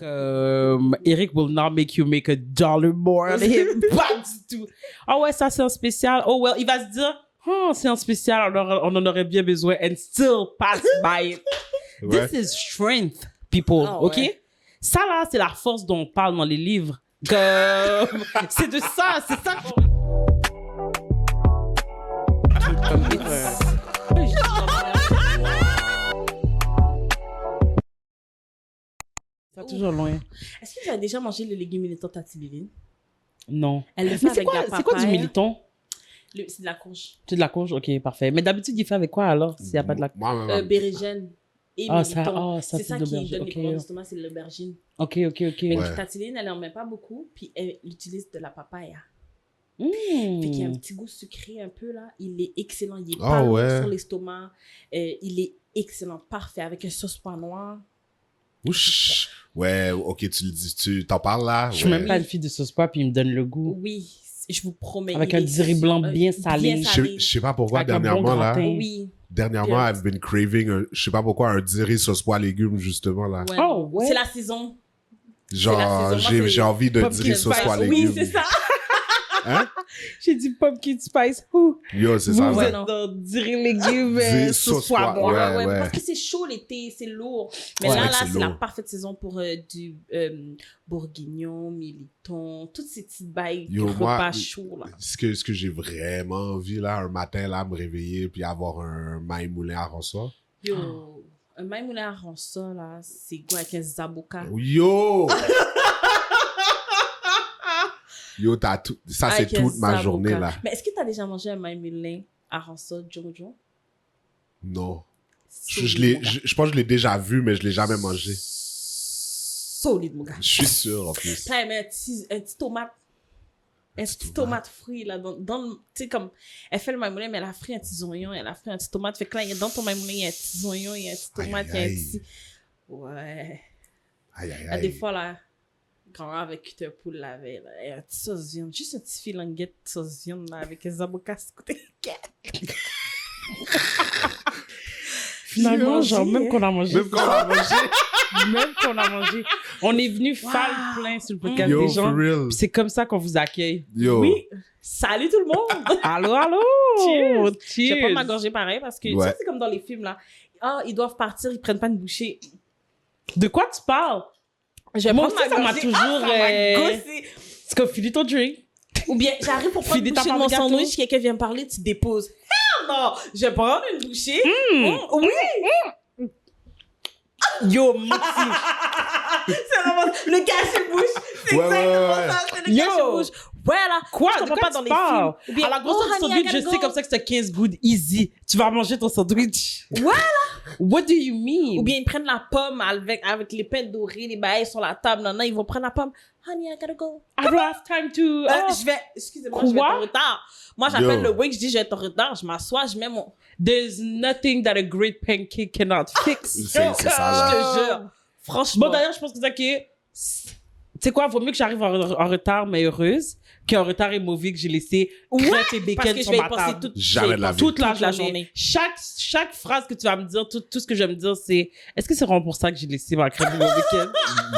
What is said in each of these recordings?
Eric will not make you make $1 more on him. Pas du tout. Ah ouais, ça c'est un spécial. Oh well, il va se dire, c'est un spécial, on en aurait bien besoin and still pass by it. Ouais. This is strength, people, ok? Ouais. Ça là, c'est la force dont on parle dans les livres. Comme, c'est de ça, c'est ça qu'on... Ça toujours loin. Est-ce que tu as déjà mangé le légume militant Tati Bivine? Non. Elle le Mais fait avec de la c'est quoi du papaye. militon? C'est de la courge. C'est de la courge? Ok, parfait. Mais d'habitude, il fait avec quoi alors, s'il n'y a pas de la... Moi, Bérégène et Ah, militant. ça, C'est ça c'est qui d'aubergine. donne les Ok. courants d'estomac, c'est l'aubergine. Ok. Mais Ouais. Tati Bivine, elle en met pas beaucoup, puis elle utilise de la papaya. Mmh. Fait qu'il y a un petit goût sucré un peu là. Il est excellent. Il est Ah pas lourd ouais. sur l'estomac. Il est excellent, parfait, avec un sauce pois noir. Ouch. Ouais, ok, tu le dis, tu t'en parles là? Je suis Ouais. même pas une fille de sauce pois, puis il me donne le goût. Oui, je vous promets. Avec il un est dirty blanc bien salé. Je sais pas pourquoi, Avec un bon dernièrement, là. gratin. Oui. Dernièrement, I've been craving, je sais pas pourquoi, un diré sauce pois légumes, justement, là. Ouais. Oh, ouais. C'est la saison. Genre, la saison. Moi, j'ai envie de pumpkin diré sauce spice. pois Oui, légumes. c'est ça. Hein? J'ai dit pumpkin spice. Ouh. Yo, c'est ça. Vous ouais, êtes non. dans diré légumes, Diré sauce sauce pois pois, noir. ouais. Parce que c'est chaud l'été, c'est lourd. Mais Ouais, là, c'est c'est la lourd. parfaite saison pour du bourguignon, militon, toutes ces petites bails Yo, moi, repas chauds, là. Ce que j'ai vraiment envie, là, un matin, là, me réveiller puis avoir un maï moulin à rançon. Yo, un maï moulin à rançon, là, c'est quoi avec un zaboka? Yo! Yo, ça, c'est Avec un toute ma zaboka. journée, là. Mais est-ce que t'as déjà mangé un maï moulin à rançon, Jojo? Non. Je pense que je l'ai déjà vu, mais je l'ai jamais mangé. Solide, mon gars. Je suis sûr, en plus. T'as aimé un petit tomate. Un petit tomate frit, là, tu sais, comme, elle fait le maïmoulin, mais elle a frit un petit oignon, elle a frit un petit tomate. Fait que là, dans ton maïmoulin, il y a un petit oignon, il y a un petit tomate, il y a un Aïe, petit... Ouais. Aïe, aïe, Il y a des aïe. fois, là, grand-mère avec cutter poule la veille, là, il y a un petit sauce viande, juste un petit filanguette de sauce viande, là, avec les avocats, c'est côté. Finalement, J'ai genre, mangé, même hein. qu'on a mangé. Même quand on a mangé. Même qu'on a mangé. On est venu faire le plein sur le podcast Yo, des for gens. real. Puis c'est comme ça qu'on vous accueille. Yo. Oui. Salut tout le monde! Allô, allô! Cheers. Je Cheers! vais pas m'engorger pareil parce que, Ouais. tu sais, c'est comme dans les films, là. Ah, ils doivent partir, ils prennent pas une bouchée. De quoi tu parles? Je vais Moi prendre aussi, ça m'a gorgée. toujours, Ah, ça m'a euh, gossé. C'est comme finis ton drink. Ou bien, j'arrive pour prendre Finis une ta bouchée de part mon de gâteau. sandwich, quelqu'un vient me parler, tu déposes. Hell non! Je vais prendre une bouchée. Oui! Yo, Maxi! C'est vraiment le cache-bouche. C'est Ouais, exactement ouais. ça, c'est le Yo! cache-bouche. Ouais, là. Quoi? Je De comprends quoi pas dans tu les parles? films. Ou bien, À la grosse oh, honey, sandwich, I je gotta sais go. comme ça que c'est 15 good easy. Tu vas manger ton sandwich. Voilà. What do you mean? Ou bien ils prennent la pomme avec les pains dorés, les bails sur la table. Non, non, ils vont prendre la pomme. Honey, I gotta go. I don't have time to... Excusez-moi, je vais être Quoi? en retard. Moi, j'appelle Yo. le wake, je dis je vais être en retard, je m'assois, je mets mon... There's nothing that a great pancake cannot fix. C'est ça, là. Je te jure. Franchement. Bon, d'ailleurs, je pense que c'est que... Tu sais quoi, vaut mieux que j'arrive en retard, mais heureuse, qu'en retard et mauvais que j'ai laissé crêpes et parce bacon que je sur vais y ma penser table. Jamais de la vie. Toute la journée. Chaque phrase que tu vas me dire, tout ce que je vais me dire, c'est est-ce que c'est vraiment pour ça que j'ai laissé ma crêpe et mon bacon?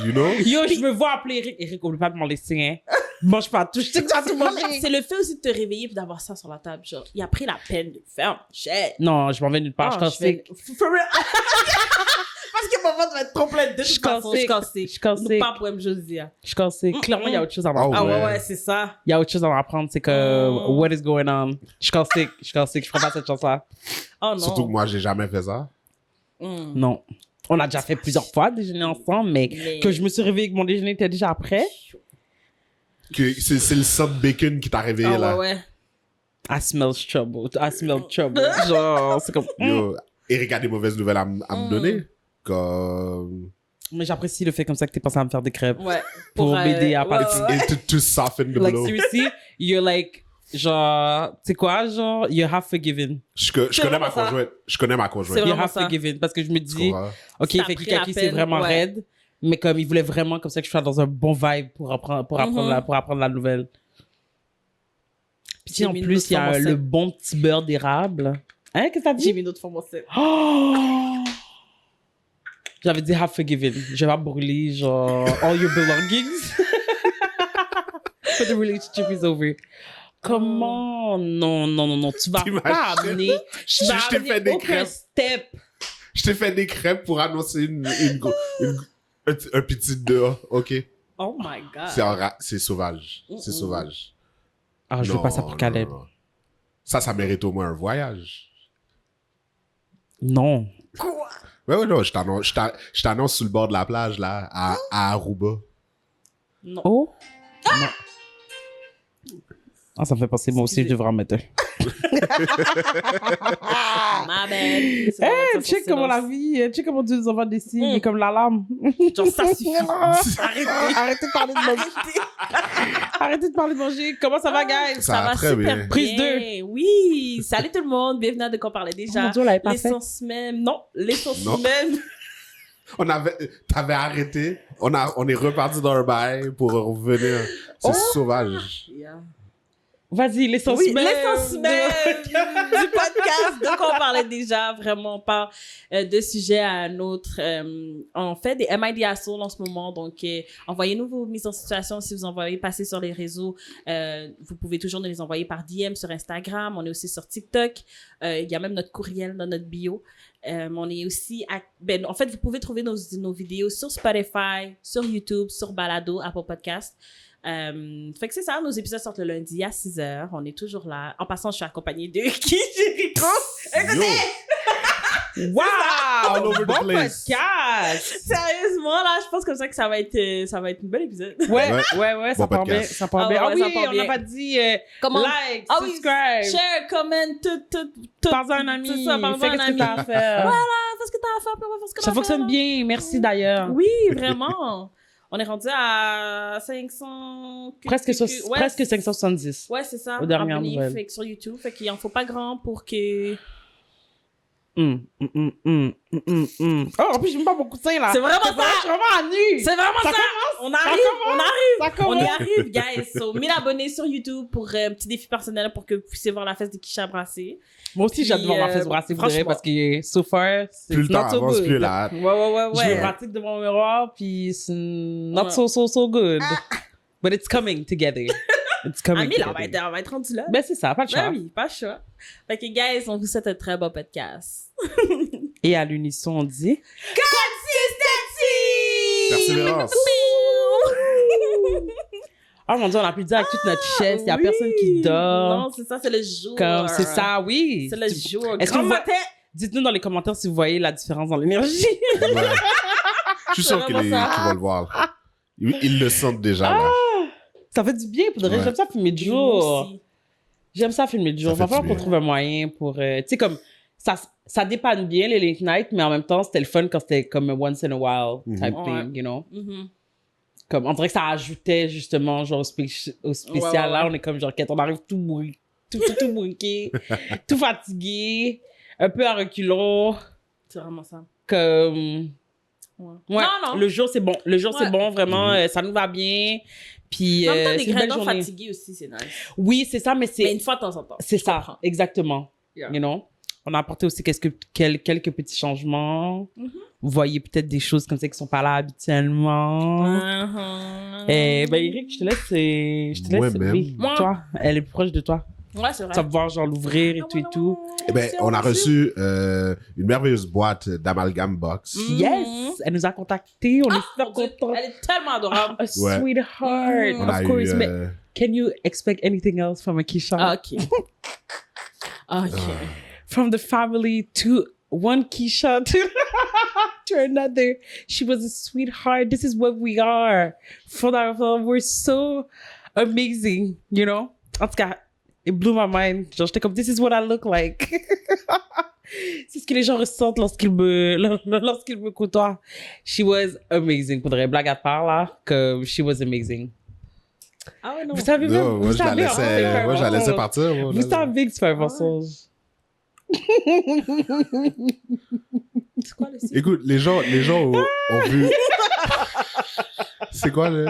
You know? Yo, je me vois appeler Eric. Eric, oublie pas de m'en laisser, hein. Mange pas tout. Je sais que tu vas tout Non, mais manger. c'est le fait aussi de te réveiller et d'avoir ça sur la table. Genre, il a pris la peine de le faire. Cher. Non, je m'en vais nulle part. Ah, je suis For real. Parce que mon ventre va être trop plein de toute façon. Je suis cassée. Je suis cassée. Pas pour Josia. Je suis cassée. Clairement, il y a autre chose à Oh, m'apprendre. Ah ouais. ouais, c'est ça. Il y a autre chose à m'apprendre. C'est que, what is going on? Je suis cassée. Je prends pas cette chance-là. Oh non. Surtout que moi, j'ai jamais fait ça. Mm. Non. On a déjà fait plusieurs fois déjeuner ensemble, mais que je me suis réveillée que mon déjeuner était déjà prêt. Que c'est le sang de bacon qui t'a réveillé, Ah là. ouais, ouais. I smell trouble. I smell trouble. Genre, c'est comme... Yo, Eric a des mauvaises nouvelles à me donner. Comme... Mais j'apprécie le fait comme ça que t'es pensé à me faire des crêpes. Ouais. Pour m'aider à parler. ouais. Et to soften the Like, blow. seriously, you're like... Genre, tu sais quoi? Genre, you're half forgiven. Je connais C'est ma vraiment ça. conjointe. Je connais ma conjointe. C'est You're vraiment half ça. forgiven. Parce que je me Tu dis... comprends? Ok, Ça a fait pris que la Kaki, c'est peine, vraiment ouais. raide. Mais comme il voulait vraiment comme ça que je sois dans un bon vibe pour apprendre la nouvelle. Puis J'ai en mis une plus, autre il y a forme au le sel. bon petit beurre d'érable. Hein, qu'est-ce que t'as dit? J'ai mis d'autres formes au sel. Oh! J'avais dit have forgiven. Je vais pas brûler, genre, all your belongings. But the relationship is over. Comment? Non. Tu vas T'imagines? pas amener. Tu vas Je t'ai fait amener des aucun crêpes. step. Je t'ai fait des crêpes pour annoncer un petit dehors, ok? Oh my God. C'est sauvage. C'est sauvage. Ah, je veux pas ça pour Caleb. non. Ça mérite au moins un voyage. Non. Quoi? Ouais, non, je t'annonce sur le bord de la plage, là, à Aruba. Non. Oh? Non. Ah, ça me fait penser, moi aussi, je devrais en mettre un. Ma bad. Eh, check comment la vie, check comment Dieu nous envoie des signes, comme l'alarme. Genre, ça suffit. Arrêtez. Arrêtez de parler de manger. Arrêtez de parler de manger. Comment ça va, guys? Ça va très super bien. Prise Oui. Salut tout le monde. Bienvenue à De quoi on parlait déjà. Oh mon Dieu, on l'avait pas fait. L'essence même. Non, l'essence Non. même. T'avais arrêté. On est reparti dans un bail pour revenir. C'est sauvage. Yeah. Vas-y, l'essence Oui, même. l'essence même du podcast. Donc, on parlait déjà vraiment pas de sujet à un autre. On fait des MID Soul en ce moment. Donc, envoyez-nous vos mises en situation. Si vous envoyez passer sur les réseaux, vous pouvez toujours nous les envoyer par DM sur Instagram. On est aussi sur TikTok. Il y a même notre courriel dans notre bio. On est aussi... en fait, vous pouvez trouver nos vidéos sur Spotify, sur YouTube, sur Balado, Apple Podcast. Fait que c'est ça, nos épisodes sortent le lundi à 6h. On est toujours là. En passant, je suis accompagnée de qui, Jéricho? Yo, Wow! All over the Bon place. podcast! Sérieusement, là, je pense comme ça que ça va être une bonne épisode. Ouais, Ouais. ça Bon part bien, podcast. ça part Ah bien. ouais, Ah oui, ça part on bien. n'a pas dit Comment? like, Ah oui, subscribe. Share, comment, tout. Parle-en à un ami. C'est ça, parle-en Fais à un qu'est-ce que ami. t'as à faire. Fais ce que t'as à faire, puis on va faire ce que t'as Ça à fonctionne faire. bien, merci d'ailleurs. Oui, vraiment. On est rendu à 500... Presque, Ouais, presque 570. Ouais, c'est ça. Aux dernières abonnés, nouvelles. fait que sur YouTube. Fait qu'il en faut pas grand pour que... Oh, en plus, j'aime pas beaucoup ça, là. C'est vraiment Je ça! suis vraiment à nu. C'est vraiment ça! On arrive! Ça On commence. y arrive, guys. So, 1000 abonnés sur YouTube pour un petit défi personnel pour que vous puissiez voir la fesse de Kisha brasser. Moi aussi, Puis, j'adore ma fesse brasser, vous direz, franchement. parce que so far, c'est Plus le temps not so avance, good. plus la hâte. Ouais. Je me pratique devant le miroir, puis c'est not so good. But it's coming together. It's coming Amil, together. on va être rendu là. Ben, c'est ça, pas de Ben choix. oui, pas le choix. Fait que, guys, on vous souhaite un très bon podcast. Et à l'unisson, on dit... Consistency! Persévérance. Oh mon Dieu, on a pu le dire avec toute notre chest. Il n'y a personne qui dort. Non, c'est ça, c'est le jour. Comme, c'est ça, oui. C'est le jour. Est-ce que Grand vous- matin. Dites-nous dans les commentaires si vous voyez la différence dans l'énergie. Ouais. Je suis sûr C'est qu'ils vraiment ça. vont le voir. Ils le sentent déjà, là. Ça fait du bien, pour de vrai. Ouais. J'aime ça filmer de Moi jour. aussi. J'aime ça filmer de jour. Ça Va fait falloir du qu'on bien. trouve un moyen pour... tu sais, comme... Ça dépanne bien, les late night, mais en même temps, c'était le fun quand c'était comme un once in a while type Ouais. thing, you know? Mhm. Comme, on dirait que ça ajoutait, justement, genre, au spécial. Ouais. Là, on est comme, genre, quand on arrive tout mouillé, tout mouillé, tout fatigué, un peu à reculons, C'est vraiment ça. comme... Ouais. Ouais, Non. le jour, c'est bon. Le jour, c'est Ouais. bon, vraiment, ça nous va bien. Puis, En même temps, c'est des une belle grains journée. fatigués aussi, c'est nice. Oui, c'est ça, mais Mais c'est... une fois de temps en temps. C'est Je ça, comprends. exactement. Yeah. You know? On a apporté aussi quelques petits changements. Vous voyez peut-être des choses comme ça qui sont pas là habituellement. Mhm. Ben Eric, je te laisse. Moi-même. Oui, Moi. toi, elle est plus proche de toi. Ouais, c'est vrai. Tu vas pouvoir genre l'ouvrir et tout et tout. Eh ben, on a reçu une merveilleuse boîte d'amalgame box. Mm. Yes! Elle nous a contactés, on est super Mon Dieu, contents. elle est tellement adorable. A Ouais. sweetheart, On a of course. eu... Mais can you expect anything else from a Kisha? Ah, ok. Ok. From the family to one Kisha to another. She was a sweetheart. This is what we are. We're so amazing, you know? En tout cas, it blew my mind. Genre, j'étais comme, this is what I look like. C'est ce que les gens ressentent lorsqu'ils me côtoient. She was amazing. Pour de vrai, blague à part, là, que she was amazing. Ah ouais, non. Vous savez même, Non, vous moi, je la savez, laissais, moi, je la laissais partir. moi, Vous là. savez que tu fais un mensonge. C'est quoi le site? Écoute, les gens ont vu... C'est quoi, le...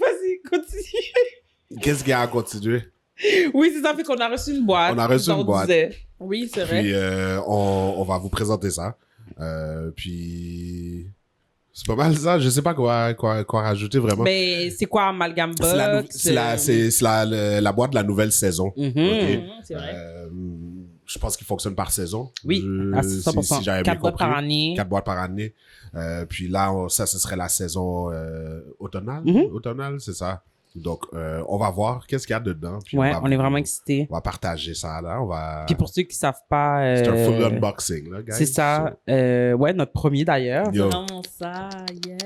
Vas-y, continue. Qu'est-ce qu'il y a à continuer? Oui, c'est ça, fait qu'on a reçu une boîte. On a reçu une boîte. Oui, c'est vrai. Puis, on va vous présenter ça. Puis, c'est pas mal ça. Je sais pas quoi rajouter vraiment. Mais c'est quoi Amalgam Box? C'est la boîte de la nouvelle saison. Mhm. Ok. C'est vrai. Je pense qu'il fonctionne par saison. Oui, à 100%. Si j'avais 4 bien boîtes compris. par année. 4 boîtes par année. Puis là, ce serait la saison automnale. Mhm. Automnale, c'est ça. Donc, on va voir qu'est-ce qu'il y a dedans. Puis Ouais, va- on est vraiment excités. On va partager ça là. On va... Puis pour ceux qui savent pas... C'est un full unboxing, là, guys. c'est ça. Ouais, notre premier d'ailleurs. C'est Yo. vraiment ça, yes.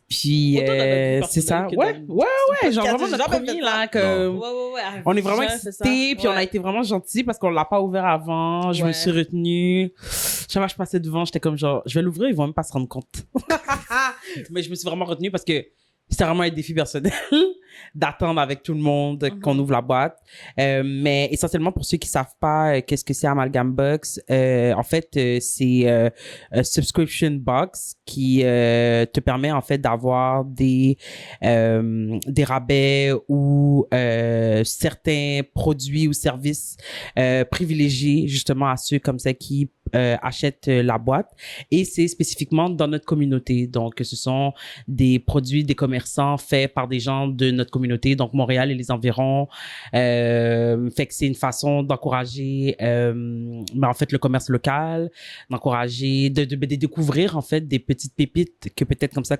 Puis Autant dans notre vie c'est ça. personnelle que Ouais, dans- ouais. Genre podcast, vraiment j'ai notre jamais premier fait ça. là. Que... Ouais. On est vraiment Jean, c'est ça. excités, puis on a Ouais. été vraiment gentils parce qu'on l'a pas ouvert avant. Je me Ouais. suis retenue. Chaque fois que je passais devant, j'étais comme genre, je vais l'ouvrir, ils vont même pas se rendre compte. Mais je me suis vraiment retenue parce que c'était vraiment un défi personnel d'attendre avec tout le monde qu'on ouvre la boîte. Mais essentiellement, pour ceux qui savent pas qu'est-ce que c'est Amalgam Box, en fait, c'est un subscription box qui te permet en fait d'avoir des rabais ou certains produits ou services privilégiés justement à ceux comme ça qui achètent la boîte. Et c'est spécifiquement dans notre communauté. Donc, ce sont des produits des commerçants faits par des gens de notre communauté, donc Montréal et les environs. Fait que c'est une façon d'encourager en fait le commerce local, d'encourager, de découvrir en fait des petites pépites que peut-être comme ça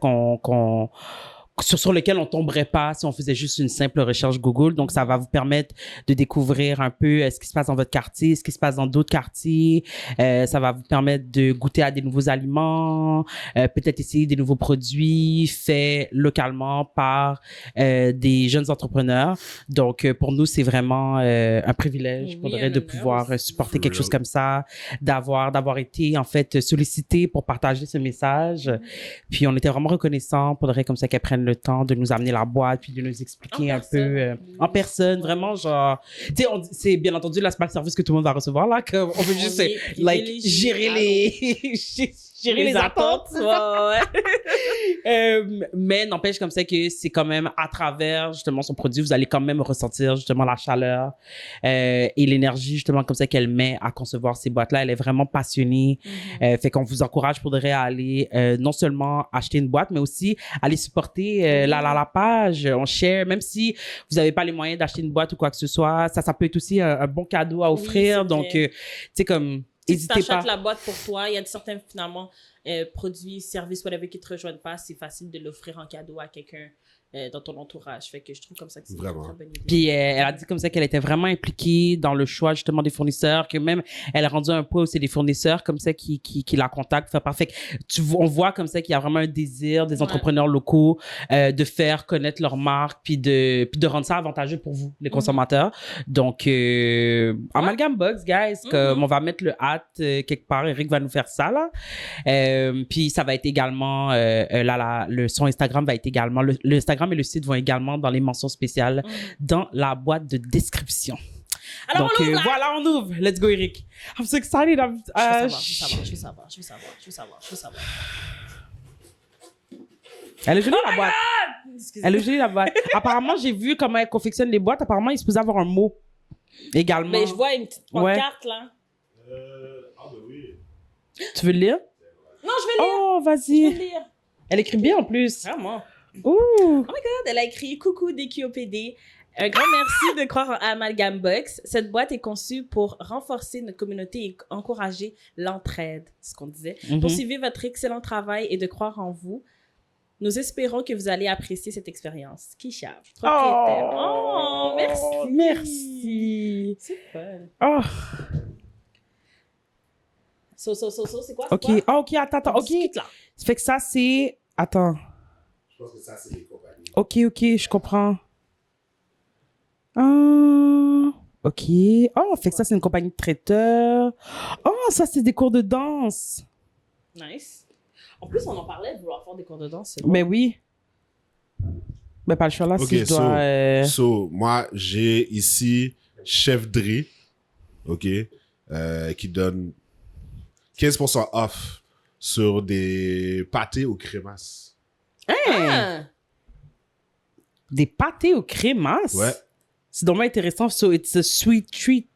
sur lesquels on tomberait pas si on faisait juste une simple recherche Google. Donc, ça va vous permettre de découvrir un peu ce qui se passe dans votre quartier, ce qui se passe dans d'autres quartiers. Ça va vous permettre de goûter à des nouveaux aliments, peut-être essayer des nouveaux produits faits localement par des jeunes entrepreneurs. Donc, pour nous, c'est vraiment un privilège Oui, pour de un honneur pouvoir aussi. supporter quelque chose comme ça, d'avoir été en fait sollicité pour partager ce message. Puis, on était vraiment reconnaissants pour comme ça qu'elles prennent le temps de nous amener la boîte puis de nous expliquer En un peu en personne, vraiment genre, tu sais, c'est bien entendu là c'est pas le service que tout le monde va recevoir là, qu'on veut juste est like privilégié. gérer les attentes. Mais n'empêche comme ça que c'est quand même à travers justement son produit, vous allez quand même ressentir justement la chaleur et l'énergie justement comme ça qu'elle met à concevoir ces boîtes-là. Elle est vraiment passionnée. Fait qu'on vous encourage pour de vrai à aller non seulement acheter une boîte, mais aussi aller supporter la page. On share, même si vous n'avez pas les moyens d'acheter une boîte ou quoi que ce soit, ça peut être aussi un bon cadeau à offrir. c'est Donc, vrai. tu sais, comme, Si tu n'hésitez pas. t'achètes la boîte pour toi, il y a certains, finalement, produits, services, whatever, qui te rejoignent pas, c'est facile de l'offrir en cadeau à quelqu'un dans ton entourage. Fait que je trouve comme ça que c'est une Vraiment. très bonne idée. Puis elle a dit comme ça qu'elle était vraiment impliquée dans le choix justement des fournisseurs, que même elle a rendu un point où c'est des fournisseurs comme ça qui la contactent. Fait que on voit comme ça qu'il y a vraiment un désir des entrepreneurs locaux de faire connaître leur marque puis de rendre ça avantageux pour vous, les consommateurs. Donc, Amalgam Box, guys, comme on va mettre le hâte quelque part. Eric va nous faire ça là. Puis ça va être également son Instagram va être également le Instagram et le site vont également dans les mentions spéciales dans la boîte de description. Alors, Donc on ouvre, voilà, on ouvre. Let's go, Eric. I'm so excited. Je veux savoir. Elle est jolie la boîte. Excusez-moi. Elle est jolie la boîte. Apparemment, j'ai vu comment elle confectionne les boîtes. Apparemment, il est supposé avoir un mot également. Mais je vois une petite pancarte, là. ben oui. Tu veux le lire? Non, je vais lire. Oh, Je vais vas-y. lire. Elle écrit bien en plus. Vraiment. Ouh. Oh my God, elle a écrit « Coucou DQOPD ». Un grand merci de croire en Amalgam Box. Cette boîte est conçue pour renforcer notre communauté et encourager l'entraide, c'est ce qu'on disait. Poursuivez votre excellent travail et de croire en vous. Nous espérons que vous allez apprécier cette expérience. Kisha, propriétaire. Oh, merci. Merci. C'est fun. Oh, So, c'est quoi? ok. Quoi? Ah, ok, attends. Ok. Discute, là. Ça fait que ça, c'est... Attends. Je pense que ça, c'est les compagnies. Ok, je comprends. Ok. Oh, fait que ça, c'est une compagnie de traiteurs. Oh, ça, c'est des cours de danse. Nice. En plus, on en parlait de vouloir faire des cours de danse. C'est bon. Ben oui. Ben pas le choix là, Ok, si je dois... So, moi, j'ai ici Chef Dre, ok, qui donne 15% off sur des pâtés aux crémasses. Hein? Ah! Des pâtés aux crémasses? Ouais. C'est dommage intéressant. So, it's a sweet treat.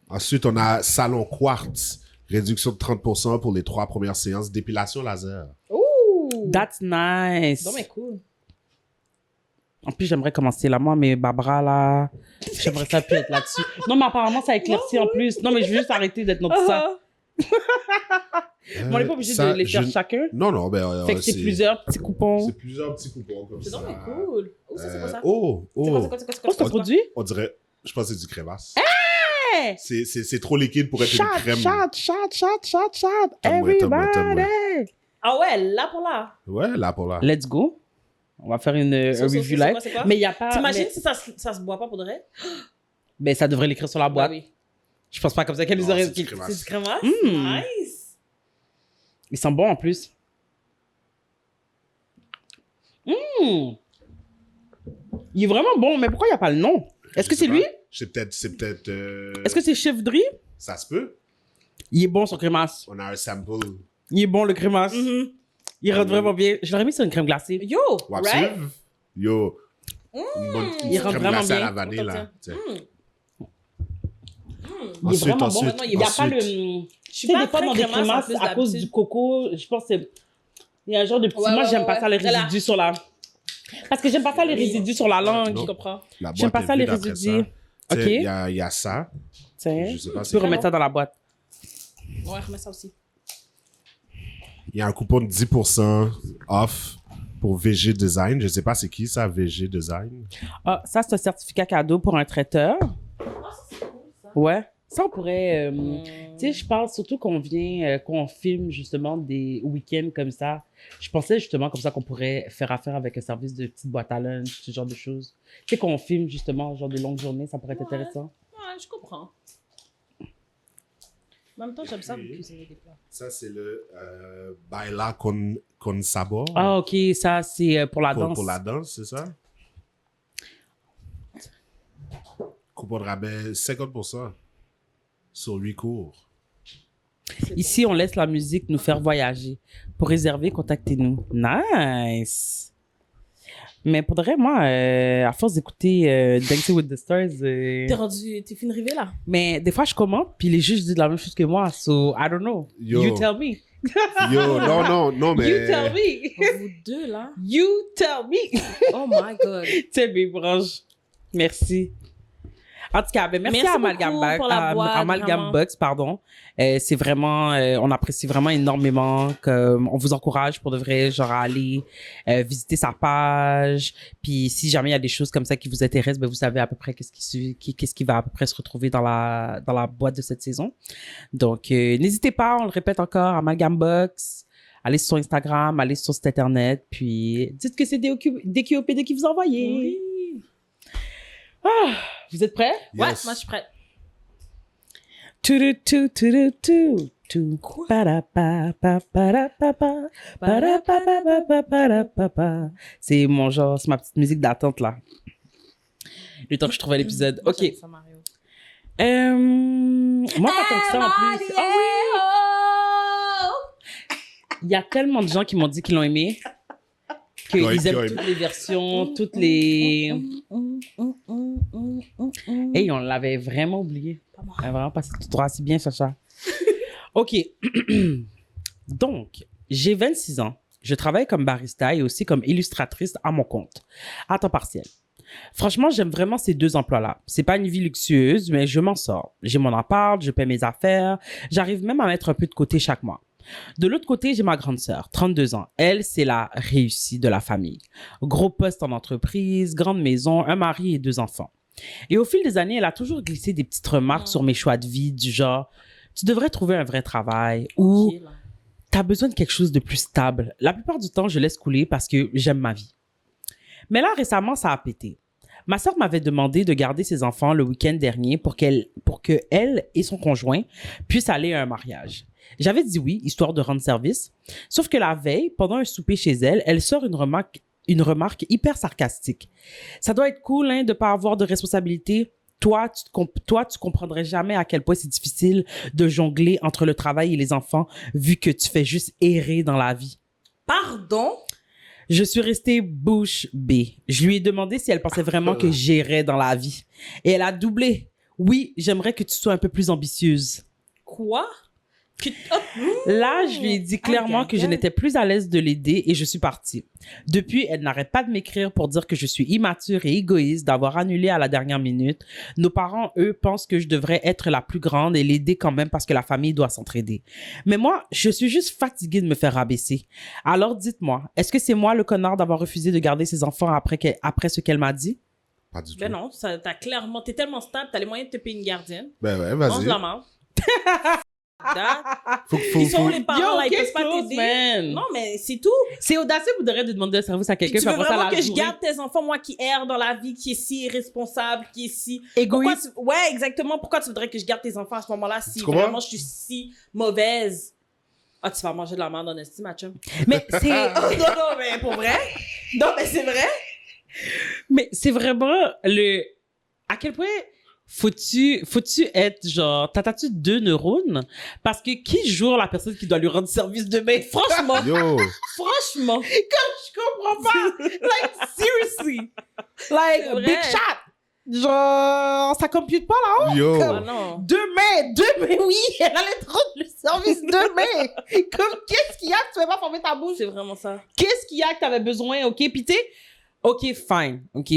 Ensuite, on a Salon Quartz. Réduction de 30% pour les 3 premières séances d'épilation laser. Ouh! That's nice. Non, mais cool. En plus, j'aimerais commencer là. Moi, mes bras là, j'aimerais ça pu être là-dessus. Non, mais apparemment, ça éclaircit en plus. Non, mais je veux juste arrêter d'être notre ça. On n'est pas obligé de les faire chacun. Non, non, ben... Fait que c'est plusieurs petits coupons. C'est plusieurs petits coupons comme C'est ça. non, mais cool. Oh, ça, c'est quoi ça? Oh, C'est quoi, oh. c'est quoi, c'est quoi, c'est Oh, quoi, c'est un produit? On dirait... Je pense que c'est du crémasse. Hey! C'est trop liquide pour être Shot, une crème. shot. Donne-moi, donne-moi. Everybody! Ah ouais, là pour là. Ouais, là pour là. Let's go. On va faire un So, review c'est live. quoi, c'est quoi? Mais il n'y a pas... T'imagines mais- si ça se boit pas pour de vrai? Ben, ça devrait l'écrire sur la boîte. Ah oui. Je pense pas comme ça qu'elle nous Non, aurait... c'est du crémasse. C'est du crémasse? Mm. Nice! Ils sont bons en plus. Il est vraiment bon, mais pourquoi il n'y a pas le nom? Est-ce que Je sais c'est lui? pas. C'est peut-être... Est-ce que c'est Chef Dri? Ça se peut. Il est bon son crémasse. On a un sample. Il est bon le crémasse. Mhm. Il rentre vraiment bien. Je l'aurais mis sur une crème glacée. Yo! Wapsu. Right? Yo. Une bonne Il rentre crème vraiment glacée à bien. la vanille, On là. t'obtient. Tiens. Il est vraiment bon. Ensuite, Il n'y a pas le... Je Tu suis sais, pas des fois, très dans des crémasse en crémasses, plus à cause d'habitude. du coco, je pense que c'est... Il y a un genre de petit... Ouais, Moi, ouais, j'aime pas ouais. ça, les Là, là. résidus sur la... Parce que j'aime pas ça, les résidus sur la langue. Non. Je comprends. La boîte J'aime pas est ça, les vide après résidus. ça. Ok. Tu sais, il y a ça. Tiens, Je sais pas, tu c'est peux remettre bon. ça dans la boîte. Ouais, remets ça aussi. Il y a un coupon de 10% off pour VG Design. Je sais pas c'est qui ça, VG Design. Ah, ça, c'est un certificat cadeau pour un traiteur. Ouais. Ça, on pourrait... Tu sais, je parle surtout qu'on vient, qu'on filme justement des week-ends comme ça. Je pensais justement comme ça qu'on pourrait faire affaire avec un service de petite boîte à lunch, ce genre de choses. Tu sais, qu'on filme justement genre de longues journées, ça pourrait être Ouais. intéressant. Ouais, je comprends. En même temps, j'aime ça vous cuisiner des plats. Ça, c'est le Baila con Sabor. Ah, OK, ça, c'est pour la danse. Pour la danse, c'est ça? Coupon de rabais 50% sur 8 cours. Ici, on laisse la musique nous faire voyager. Pour réserver, contactez-nous. Nice! Mais pour de vrai, moi, à force d'écouter Dancing with the Stars... T'es fini rivé là? Mais des fois, je commande, puis les juges disent la même chose que moi. So, I don't know. Yo. You tell me. Yo, non, mais... You tell me. Vous deux là? You tell me. Oh my god. Tiens, mes branches. Merci. En tout cas, ben, merci Merci à Amalgam beaucoup Box, pour la boîte, Amalgam vraiment. Box, pardon. C'est vraiment, on apprécie vraiment énormément. On vous encourage pour de vrai, genre à aller visiter sa page. Puis si jamais il y a des choses comme ça qui vous intéressent, ben vous savez à peu près qu'est-ce qui va à peu près se retrouver dans la boîte de cette saison. Donc n'hésitez pas, on le répète encore, Amalgam Box. Allez sur Instagram, allez sur site internet, puis dites que c'est DQOPD qui vous a envoyé. Oui. Ah, vous êtes prêts? Ouais, Yes. moi je suis prête. C'est mon genre, c'est ma petite musique d'attente là. Le temps que je trouvais l'épisode. Ok. J'aime ça, Mario. Moi, pas tant que ça en plus. Ah oui! Il y a tellement de gens qui m'ont dit qu'ils l'ont aimé. Qu'ils Ouais, aiment ouais. toutes les versions, toutes les. Hey, on l'avait vraiment oublié. On a vraiment passé tout droit si bien, Chacha. OK. Donc, j'ai 26 ans. Je travaille comme barista et aussi comme illustratrice à mon compte, à temps partiel. Franchement, j'aime vraiment ces deux emplois-là. C'est pas une vie luxueuse, mais je m'en sors. J'ai mon appart, je paie mes affaires. J'arrive même à mettre un peu de côté chaque mois. De l'autre côté, j'ai ma grande sœur, 32 ans. Elle, c'est la réussie de la famille. Gros poste en entreprise, grande maison, un mari et 2 enfants. Et au fil des années, elle a toujours glissé des petites remarques sur mes choix de vie, du genre « Tu devrais trouver un vrai travail » ou Ok, là. « T'as besoin de quelque chose de plus stable ». La plupart du temps, je laisse couler parce que j'aime ma vie. Mais là, récemment, ça a pété. Ma sœur m'avait demandé de garder ses enfants le week-end dernier pour que elle et son conjoint puissent aller à un mariage. J'avais dit oui, histoire de rendre service. Sauf que la veille, pendant un souper chez elle, elle sort une remarque hyper sarcastique. Ça doit être cool, hein, de pas avoir de responsabilité. Toi, tu comprendrais jamais à quel point c'est difficile de jongler entre le travail et les enfants, vu que tu fais juste errer dans la vie. Pardon? Je suis restée bouche bée. Je lui ai demandé si elle pensait vraiment que j'irais dans la vie. Et elle a doublé. Oui, j'aimerais que tu sois un peu plus ambitieuse. Quoi? Là, je lui ai dit clairement que je n'étais plus à l'aise de l'aider et je suis partie. Depuis, elle n'arrête pas de m'écrire pour dire que je suis immature et égoïste d'avoir annulé à la dernière minute. Nos parents, eux, pensent que je devrais être la plus grande et l'aider quand même parce que la famille doit s'entraider. Mais moi, je suis juste fatiguée de me faire rabaisser. Alors dites-moi, est-ce que c'est moi le connard d'avoir refusé de garder ses enfants après ce qu'elle m'a dit? Pas du tout. Ben non, t'es tellement stable, t'as les moyens de te payer une gardienne. Ben ouais, Mange vas-y. la marde. Ils Ils sont les parents, Yo, là, ils qu'est-ce peuvent pas close, t'aider. man. Non, mais c'est tout. C'est audacieux pour de demander un service à quelqu'un. Tu veux puis après ça, vraiment la que je journée- garde tes enfants, moi qui erre dans la vie, qui est si irresponsable, qui est si... Égoïste. Ouais, exactement. Pourquoi tu voudrais que je garde tes enfants à ce moment-là si Tu comprends? vraiment je suis si mauvaise? Ah, tu vas manger de la merde en estime, ma chum. Mais c'est... Non, mais pour vrai? Non, mais c'est vrai? Mais c'est vraiment le... À quel point faut-tu être genre... T'as-tu 2 neurones? Parce que qui joue la personne qui doit lui rendre service demain? Franchement, Yo, franchement. Je comprends pas! Like, seriously! Like, C'est vrai. big shot! Genre, ça compute pas là-haut? yo. Ah non. Demain, oui! Elle allait te rendre le service demain! Comme, qu'est-ce qu'il y a que tu veux pas fermer ta bouche? C'est vraiment ça. Qu'est-ce qu'il y a que tu avais besoin, OK? Puis tu sais, OK, fine, OK?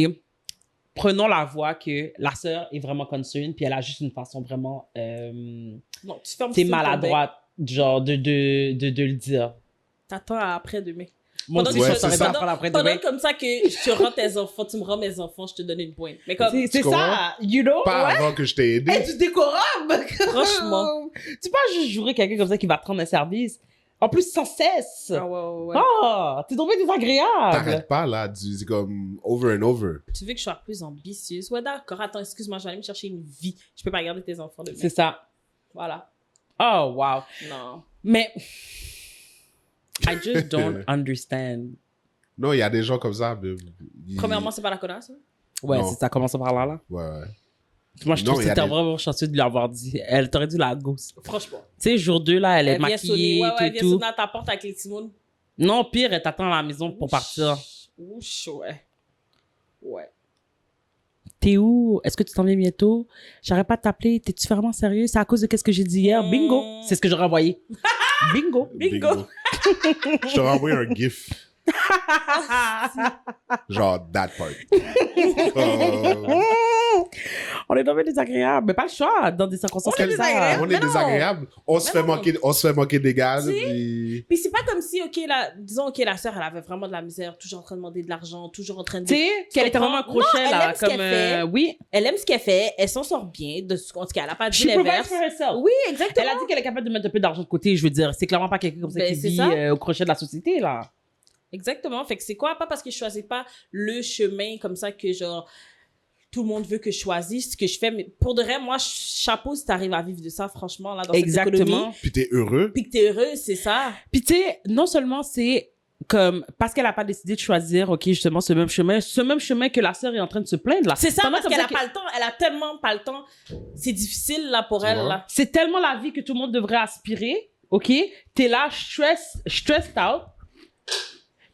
Prenons la voie que la sœur est vraiment concerned, puis elle a juste une façon vraiment, Non, tu fermes t'es tout ton bec. maladroite, genre, de le dire. T'attends après-demain. Moi Pendant aussi, que je Ouais, saurais c'est pas ça. faire après Pendant demain. comme ça que je te rends tes enfants, tu me rends mes enfants, je te donne une pointe. Mais comme, C'est comprends? ça, you know? Pas Ouais. avant que je t'ai aidé. Hey, du décorum! Franchement. Tu peux pas juste jurer quelqu'un comme ça qui va te rendre un service. En plus, sans cesse. ah ouais. Oh, t'es tombé désagréable. T'arrêtes pas là, c'est comme over and over. Tu veux que je sois plus ambitieuse? Ouais, d'accord. Attends, excuse-moi, je vais aller me chercher une vie. Je peux pas garder tes enfants demain. C'est ça. Voilà. Oh, wow. Non. Mais, I just don't understand. Non, il y a des gens comme ça. mais Premièrement, c'est pas la connasse. Hein? Ouais, Non. c'est ça, commence par là. Ouais, ouais. Moi, je Non, trouve il y que a c'était des- vraiment chanceux de lui avoir dit. Elle t'aurait dû la ghost. Franchement. Tu sais, jour 2, là, elle est Elle vient maquillée, sonner. Ouais, elle tout, vient tout. sonner à ta porte avec les Timon. Non, pire, elle t'attend à la maison pour partir. Ouch, ouais. Ouais. T'es où? Est-ce que tu t'en viens bientôt? J'arrête pas de t'appeler. T'es-tu vraiment sérieux? C'est à cause de qu'est-ce que j'ai dit hier? Bingo! C'est ce que j'aurais envoyé. Bingo! Bingo. Je te renvoie un gif. Genre, that part. On est tombé désagréable. Mais pas le choix dans des circonstances On est comme ça. désagréable. On Mais est non. désagréable. On se fait manquer des gaz. Si. Puis... Puis c'est pas comme si, OK, disons, OK, la sœur, elle avait vraiment de la misère, toujours en train de demander de l'argent, toujours en train de... Tu sais, qu'elle était vraiment comprends? accrochée, Non, elle là. aime ce Comme, qu'elle fait. oui. Elle aime ce qu'elle fait, elle s'en sort bien, en tout cas, elle a pas dit She provides l'inverse. for herself. Oui, exactement. Elle a dit qu'elle est capable de mettre un peu d'argent de côté. Je veux dire, c'est clairement pas quelqu'un comme ça Ben, qui c'est vit ça. au crochet de la société, là. Exactement. Fait que c'est quoi? Pas parce que je choisis pas le chemin comme ça que, genre, tout le monde veut que je choisisse ce que je fais. Mais pour de vrai, moi, chapeau si t'arrives à vivre de ça, franchement, là, dans cette économie. Exactement. Puis t'es heureux. Puis que t'es heureuse, c'est ça. Puis tu sais, non seulement c'est comme parce qu'elle a pas décidé de choisir, ok, justement ce même chemin que la sœur est en train de se plaindre là. C'est ça, Pendant parce comme qu'elle ça a pas le temps. Elle a tellement pas le temps. C'est difficile, là, pour Tu elle, vois? là. C'est tellement la vie que tout le monde devrait aspirer, ok? T'es là stressed out.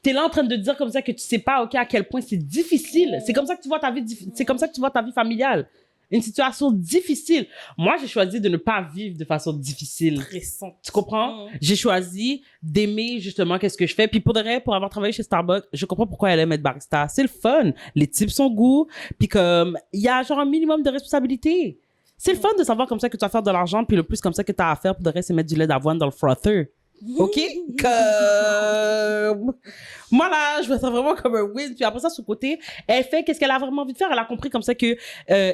T'es là en train de dire comme ça que tu sais pas, ok, à quel point c'est difficile. C'est comme ça que tu vois ta vie, c'est comme ça que tu vois ta vie familiale. Une situation difficile. Moi, j'ai choisi de ne pas vivre de façon difficile. Pressante. Tu comprends? Mm. J'ai choisi d'aimer justement qu'est-ce que je fais. Puis pour de vrai, pour avoir travaillé chez Starbucks, je comprends pourquoi elle aime être barista. C'est le fun. Les types sont goût. Puis comme, il y a genre un minimum de responsabilité. C'est le fun de savoir comme ça que tu vas faire de l'argent. Puis le plus comme ça que tu as à faire pour de vrai, c'est mettre du lait d'avoine dans le frother. OK? Comme... Moi, là, je vois ça vraiment comme un win. Puis après ça, sur le côté, elle fait qu'est-ce qu'elle a vraiment envie de faire. Elle a compris comme ça que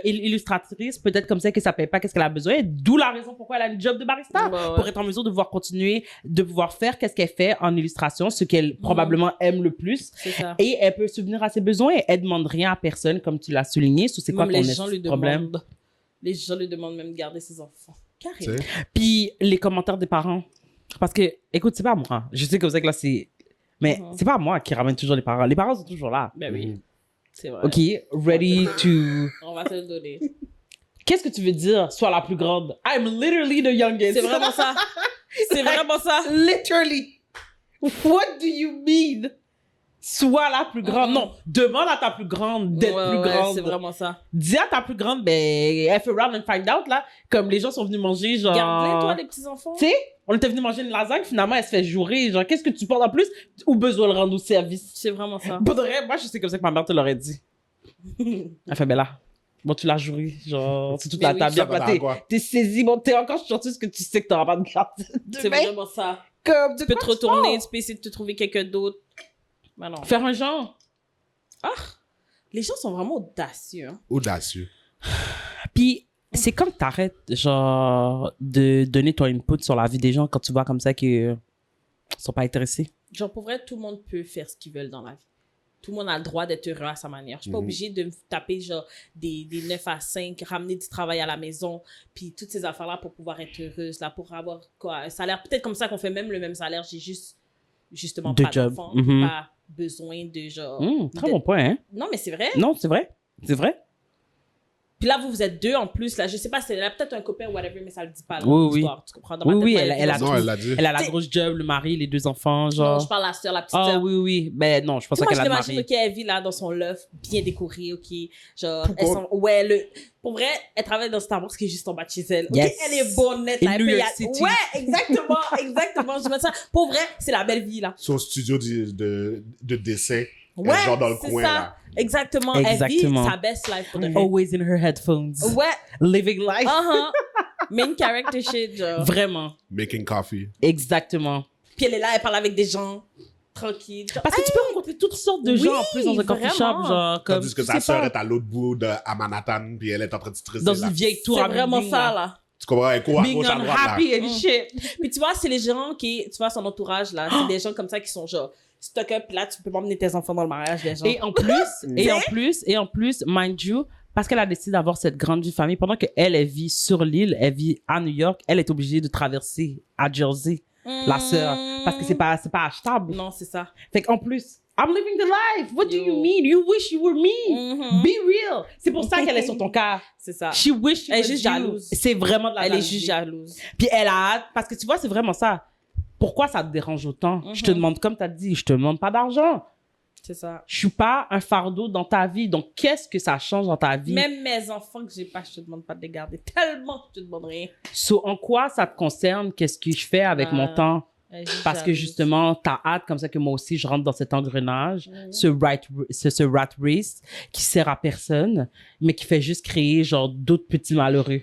illustratrice, peut-être comme ça que ça paye pas qu'est-ce qu'elle a besoin. D'où la raison pourquoi elle a le job de barista. Ouais, ouais. Pour être en mesure de pouvoir continuer, de pouvoir faire qu'est-ce qu'elle fait en illustration, ce qu'elle probablement aime le plus. C'est ça. Et elle peut subvenir à ses besoins. Elle demande rien à personne, comme tu l'as souligné. C'est quoi Même ton les gens lui problème? demandent. Les gens lui demandent même de garder ses enfants. Tu Carrément. sais. Puis les commentaires des parents. Parce que, écoute, c'est pas moi. Je sais comme ça que là, c'est... Mais c'est pas moi qui ramène toujours les parents. Les parents sont toujours là. Ben oui, Mhm. c'est vrai. OK? Ready to... On va te le donner. Qu'est-ce que tu veux dire? Sois la plus grande. I'm literally the youngest. C'est vraiment ça. C'est vraiment ça. Literally. What do you mean? Sois la plus grande. Non, demande à ta plus grande d'être plus grande. C'est vraiment ça. Dis à ta plus grande, ben, F around and find out, là. Comme les gens sont venus manger, genre... Garde-les, toi, les petits-enfants. Tu sais, on était venu manger une lasagne, finalement, elle se fait jurer. Genre, qu'est-ce que tu portes en plus ou besoin de rendre au service? C'est vraiment ça. Pour de vrai, moi, je sais comme ça que ma mère te l'aurait dit. Elle fait, ben là, bon, tu l'as juré. Genre, c'est toute Mais la oui, table. ça va dans quoi? T'es saisi. Bon, t'es encore chanceuse que tu sais que t'auras pas de garde. C'est vraiment ça. Comme, Tu peux te retourner, tu peux essayer de te trouver quelqu'un d'autre. Mais non. faire un genre. Les gens sont vraiment audacieux. Hein. Audacieux. Puis, c'est comme t'arrêtes, genre, de donner ton input sur la vie des gens quand tu vois comme ça qu'ils sont pas intéressés. Genre, pour vrai, tout le monde peut faire ce qu'ils veulent dans la vie. Tout le monde a le droit d'être heureux à sa manière. Je suis pas obligée de me taper, genre, des 9 à 5, ramener du travail à la maison, puis toutes ces affaires-là pour pouvoir être heureuse, là, pour avoir, quoi, un salaire. Peut-être comme ça qu'on fait même le même salaire. J'ai justement, De pas job. d'enfant, Mhm. pas besoin de, genre... Très bon point, hein? Non, mais c'est vrai. Non, c'est vrai. C'est vrai. Puis là, vous êtes deux en plus, là. Je sais pas, c'est là peut-être un copain ou whatever, mais ça le dit pas, là, Oui, oui. l'histoire. Tu comprends? Dans ma Oui, tête, oui, moi, elle a Non, elle l'a dit. Elle a la T'sais- grosse job, le mari, les 2 enfants, genre. Non, je parle à la sœur, la petite Ah sœur. oui, oui. Ben non, je pense Tu pas vois, qu'elle je a le l'imagine, mari. ok, elle vit là dans son loft, bien décoré, ok. Genre, Pourquoi? elles sont, ouais, pour vrai, elle travaille dans Star Wars qui est juste en bas de chez elle. Ok, Yes. elle est bonne, nette, In là. Elle New paye York à- City. Ouais, exactement, exactement. Je me ça. Pour vrai, c'est la belle vie, là. Son studio de dessin. Ouais, genre dans le c'est coin, ça. là. Exactement. Exactement. Elle vit sa best life pour de vrai. Always in her headphones. Ouais, Living life. Main character shit, genre. Vraiment. Making coffee. Exactement. Puis elle est là, elle parle avec des gens tranquilles. Genre, Parce que tu peux rencontrer toutes sortes de gens Oui, en plus dans un coffee shop, vraiment. genre comme. Tandis que tu sa sais sœur pas, est à l'autre bout à Manhattan, puis elle est en train de stresser dans là. une vieille tour c'est à vraiment building, ça, là. Tu comprends? Elle court à Being gauche, à droite, là. unhappy and shit. Puis tu vois, c'est les gens qui, tu vois, son entourage, là, c'est des gens comme ça qui sont genre, stock up, là, tu peux pas emmener tes enfants dans le mariage des gens. Et en plus, mind you, parce qu'elle a décidé d'avoir cette grande vie de famille, pendant qu'elle vit sur l'île, elle vit à New York, elle est obligée de traverser à Jersey, la sœur, parce que c'est pas achetable. Non, c'est ça. Fait qu'en plus, I'm living the life. What do Yo. you mean? You wish you were me. Mhm. Be real. C'est pour ça qu'elle est sur ton cas. C'est ça. She wish she Elle est was juste you. jalouse. C'est vraiment de la Elle est jalousie. juste jalouse. Puis elle a hâte, parce que tu vois, c'est vraiment ça. Pourquoi ça te dérange autant? Je te demande, comme tu as dit, je te demande pas d'argent. C'est ça. Je suis pas un fardeau dans ta vie. Donc, qu'est-ce que ça change dans ta vie? Même mes enfants que j'ai pas, je te demande pas de les garder. Tellement, je te demande rien. So, en quoi ça te concerne? Qu'est-ce que je fais avec mon temps? Elle est juste Parce que jalouse. justement, t'as hâte comme ça que moi aussi, je rentre dans cet engrenage, ce rat race qui sert à personne, mais qui fait juste créer genre d'autres petits malheureux.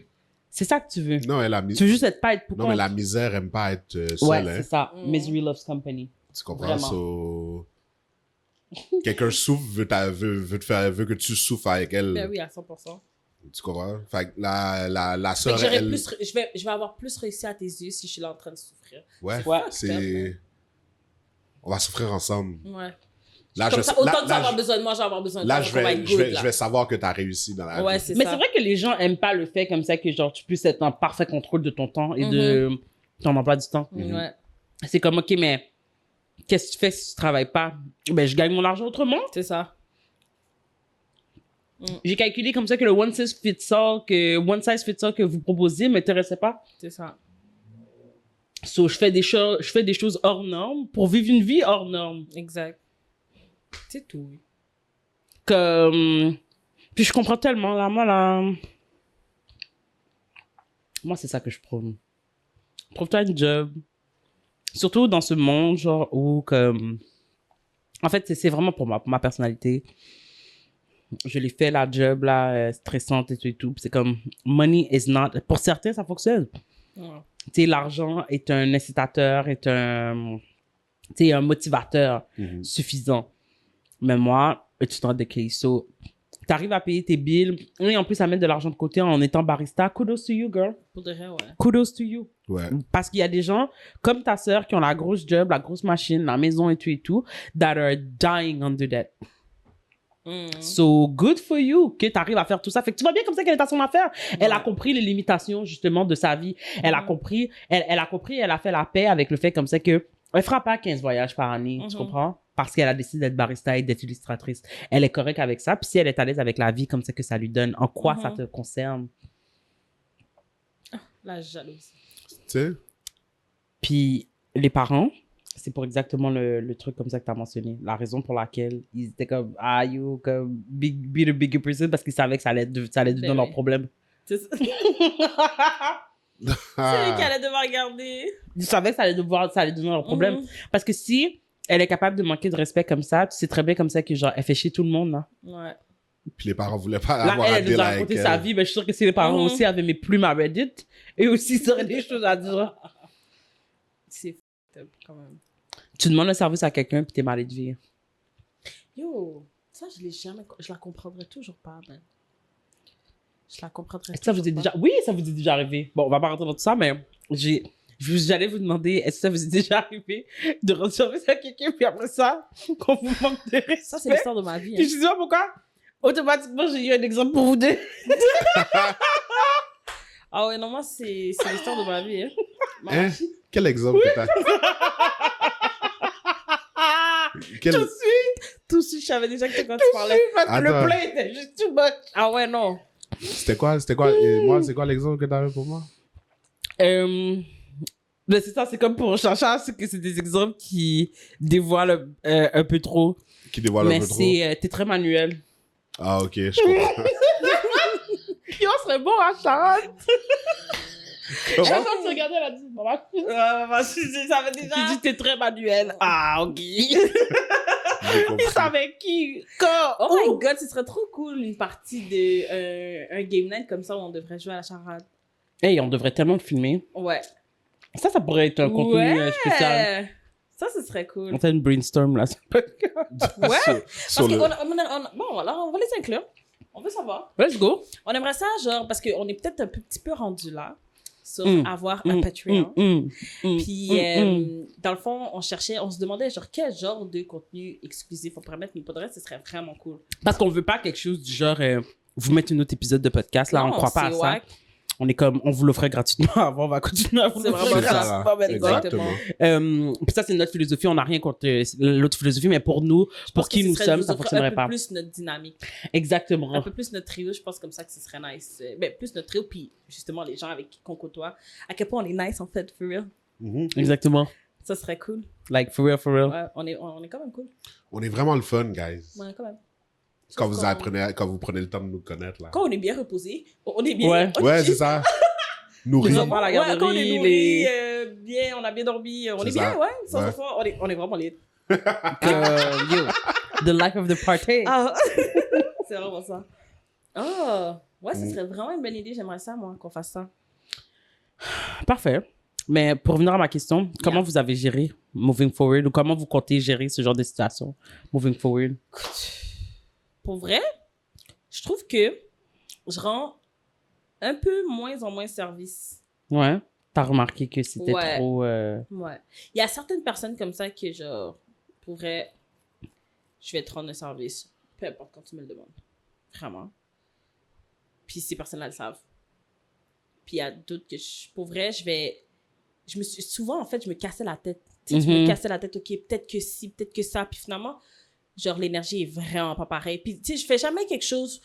C'est ça que tu veux. Non, elle a Tu veux juste être pas être pour Non, mais la misère aime pas être Ouais, seule, c'est hein. ça. Misery loves company. Tu comprends? Vraiment. So, quelqu'un souffre, veut que tu souffres avec elle. Ben oui, à 100%. Tu comprends? Fait que la Fait que sœur, j'aurais elle... plus, je vais avoir plus réussi à tes yeux si je suis là en train de souffrir. Ouais, Ouais. c'est... On va souffrir ensemble. Ouais. Là, Comme je, ça, autant là, que tu vas là, avoir je- besoin de moi, je vais avoir besoin de là, toi. je donc on va vais, être je good, vais, là. je vais savoir que t'as réussi dans la Ouais, vie. c'est Mais ça. c'est vrai que les gens aiment pas le fait comme ça que genre tu puisses être en parfait contrôle de ton temps et de ton emploi du temps. Ouais. C'est comme, OK, mais qu'est-ce que tu fais si tu travailles pas? Ben, je gagne mon argent autrement. C'est ça. J'ai calculé comme ça que le one size fits all que vous proposiez m'intéressait pas. C'est ça. So, je fais des choses hors normes pour vivre une vie hors norme. Exact. C'est tout. Comme... Puis je comprends tellement, là, moi, c'est ça que je prône. Trouve-toi un job. Surtout dans ce monde, genre, où, comme... En fait, c'est vraiment pour ma personnalité. Je l'ai fait, la job, là, stressante et tout. Puis c'est comme, money is not... Pour certains, ça fonctionne. Ouais. Tu sais, l'argent est un incitateur, est un motivateur suffisant. Mais moi, it's not the case. So, t'arrives à payer tes bills et en plus à mettre de l'argent de côté en étant barista. Kudos to you, girl. Pour de vrai, ouais. Kudos to you. Ouais. Parce qu'il y a des gens comme ta sœur qui ont la grosse job, la grosse machine, la maison et tout, that are dying under that. So, good for you que tu arrives à faire tout ça. Fait que tu vois bien comme ça qu'elle est à son affaire. Elle a compris les limitations, justement, de sa vie. Elle a compris, elle a fait la paix avec le fait comme ça que elle fera pas 15 voyages par année, tu comprends? Parce qu'elle a décidé d'être barista et d'être illustratrice. Elle est correcte avec ça. Puis si elle est à l'aise avec la vie comme ça que ça lui donne, en quoi ça te concerne? La jalousie. Tu sais? Puis les parents, C'est pour exactement le truc comme ça que tu as mentionné. La raison pour laquelle ils étaient comme, you, comme, be the bigger person, parce qu'ils savaient que ça allait devenir leur problème. C'est ça. C'est lui qui allait devoir regarder. Ils savaient que ça allait devenir leur problème. Parce que si elle est capable de manquer de respect comme ça, tu sais très bien comme ça que, genre, elle fait chier tout le monde, là. Ouais. Puis les parents voulaient pas Là, avoir à elle nous deal a avec raconté elle. sa vie, mais je suis sûre que si les parents aussi avaient mes plumes à Reddit, et aussi, ils auraient des choses à dire. C'est f***ed up, quand même. Tu demandes un service à quelqu'un, puis t'es mal élevé. Yo, ça, je la comprendrais toujours pas, man. Je la comprendrais Est-ce que ça vous est déjà... Oui, ça vous est déjà arrivé. Bon, on va pas rentrer dans tout ça, mais j'allais vous demander, est-ce que ça vous est déjà arrivé de rendre service à quelqu'un, puis après ça, qu'on vous manque de respect? Ça, c'est l'histoire de ma vie. Puis je sais pas pourquoi. Automatiquement, j'ai eu un exemple pour vous deux. Ah ouais, non, moi, c'est l'histoire de ma vie. Hein. Hein? Quel exemple que t'as? Tout de suite, je savais déjà que quand tu parlais. Parce que le Attends. plein était juste too much. Ah ouais, non. C'était quoi? Moi, c'est quoi l'exemple que t'avais pour moi? Mais c'est ça, c'est comme pour Chacha, c'est que c'est des exemples qui dévoilent un peu trop. Qui dévoile Mais un peu trop. t'es très manuel. Ah, ok, je comprends. Yo, serait bon, hein, Charlotte? Comment? Quand tu regardais, elle a dit, maman, Je savais déjà. tu dis t'es très manuel. Ah, ok. J'ai compris. Tu savais qui? Quand? Oh my god, ce serait trop cool une partie de un game night comme ça où on devrait jouer à la charade. Hey, on devrait tellement le filmer. Ouais. Ça pourrait être un contenu spécial. Ça, ce serait cool. On fait une brainstorm, là. Ouais. Sur Parce le- bon, alors on va les inclure. On veut savoir. Let's go. On aimerait ça, genre, parce qu'on est peut-être un petit peu rendu là sur Mm. avoir un Patreon. Puis, Puis, dans le fond, on se demandait, genre, quel genre de contenu exclusif on pourrait mettre, mais pour le reste, ce serait vraiment cool. parce qu'on veut pas quelque chose du genre, vous mettre un autre épisode de podcast, là, on Non, croit pas à c'est ça. wack. On est comme, on vous l'offrait gratuitement avant, on va continuer à vous C'est l'offrir vraiment C'est ça, ça. là. gratuitement maintenant. Exactement. Puis ça, c'est notre philosophie. On n'a rien contre l'autre philosophie, mais pour nous, Je pour pense qui que nous ce serait sommes, de ça vous offrir fonctionnerait un peu pas. plus notre dynamique. Exactement. Un peu plus notre trio, je pense comme ça que ce serait nice. Ben, plus notre trio, puis justement les gens avec qui on côtoie. À quel point on est nice, en fait, for real. Mhm. Exactement. Ça serait cool. Like, for real, for real. Ouais, on est quand même cool. On est vraiment le fun, guys. Ouais, quand même. Quand Sauf vous prenez le temps de nous connaître, là. Quand on est bien reposé, on est bien. Ouais. on Ouais, est c'est ça. Nourri. Ils ont pas la Ouais, garderie, quand on est nourri, les- bien, on a bien dormi, on C'est est bien, ça. ouais. Sans Ouais. effort, on est vraiment lit. Yo, the life of the party. Ah, c'est vraiment ça. Oh, ouais, ce serait vraiment une bonne idée. J'aimerais ça, moi, qu'on fasse ça. Parfait. Mais pour revenir à ma question, comment Yeah. vous avez géré moving forward ou comment vous comptez gérer ce genre de situation moving forward? Pour vrai, je trouve que je rends un peu moins en moins service. Ouais. T'as remarqué que c'était Ouais. trop. Ouais. Il y a certaines personnes comme ça que, genre, pour vrai, je vais te rendre un service, peu importe quand tu me le demandes. Vraiment. Puis ces personnes-là le savent. Puis il y a d'autres que, pour vrai, souvent, en fait, je me cassais la tête. Tu sais, je me cassais la tête, OK, peut-être que ci, peut-être que ça. Puis finalement, genre, l'énergie est vraiment pas pareille. Puis, tu sais, je fais jamais quelque chose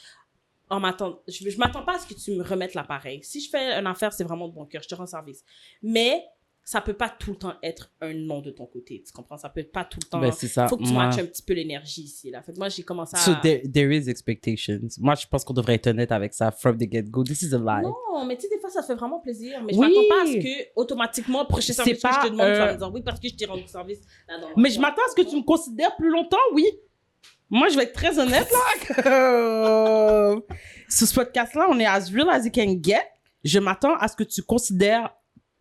en m'attendant. Je m'attends pas à ce que tu me remettes l'appareil. Si je fais une affaire, c'est vraiment de bon cœur. Je te rends service. Mais ça peut pas tout le temps être un non de ton côté. Tu comprends? Ça peut pas tout le temps. Ben, c'est ça. Faut que tu Moi- matches un petit peu l'énergie ici, là. Fait que moi, j'ai commencé à... So there is expectations. Moi, je pense qu'on devrait être honnête avec ça from the get-go. This is a lie. Non, mais tu sais, des fois, ça fait vraiment plaisir. Mais je Oui. m'attends pas à ce que, automatiquement, prochain service que pas, je te demande, tu vas me dire oui parce que je t'ai rendu service. Là, non. Mais je m'attends à ce que tu me considères plus longtemps, oui. Moi, je vais être très honnête, là. Sur ce podcast-là, on est as real as it can get. Je m'attends à ce que tu considères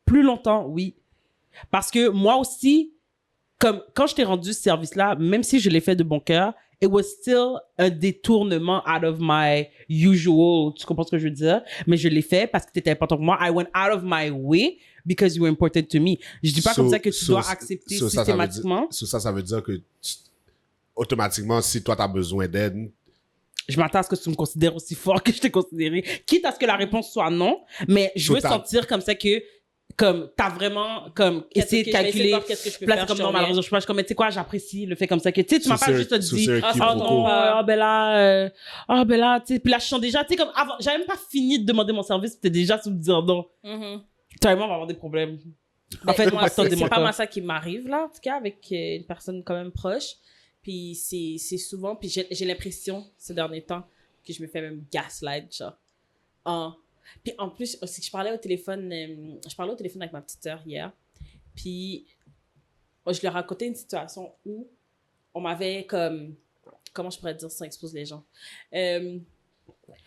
plus longtemps, oui. Parce que moi aussi, comme quand je t'ai rendu ce service-là, même si je l'ai fait de bon cœur, it was still un détournement out of my usual. Tu comprends ce que je veux dire? Mais je l'ai fait parce que tu étais important pour moi. I went out of my way because you were important to me. Je dis pas comme ça que tu dois accepter systématiquement. Ça veut dire que automatiquement, si toi, tu as besoin d'aide, Je m'attends à ce que tu me considères aussi fort que je t'ai considéré. Quitte à ce que la réponse soit non, mais je veux sentir comme ça que comme t'as vraiment comme essayé de calculer. Qu'est-ce que je peux Puis là, faire, c'est comme non, malheureusement, je suis pas comme, mais tu sais quoi, j'apprécie le fait comme ça que, tu sais, tu m'as pas juste dit, ben là, tu sais, puis là, je sens déjà, tu sais, comme avant, j'avais même pas fini de demander mon service, puis t'es déjà sous me dire non. Mhm. Toi et moi, on va avoir des problèmes. Ben, En fait, moi, c'est dis-moi pas toi. moi ça qui m'arrive, là, en tout cas, avec une personne quand même proche. Puis c'est souvent, puis j'ai l'impression, ces derniers temps, que je me fais même gaslight, genre. Puis en plus, aussi, je parlais au téléphone avec ma petite sœur hier. Puis je lui ai raconté une situation où on m'avait comme... Comment je pourrais dire sans exposer les gens?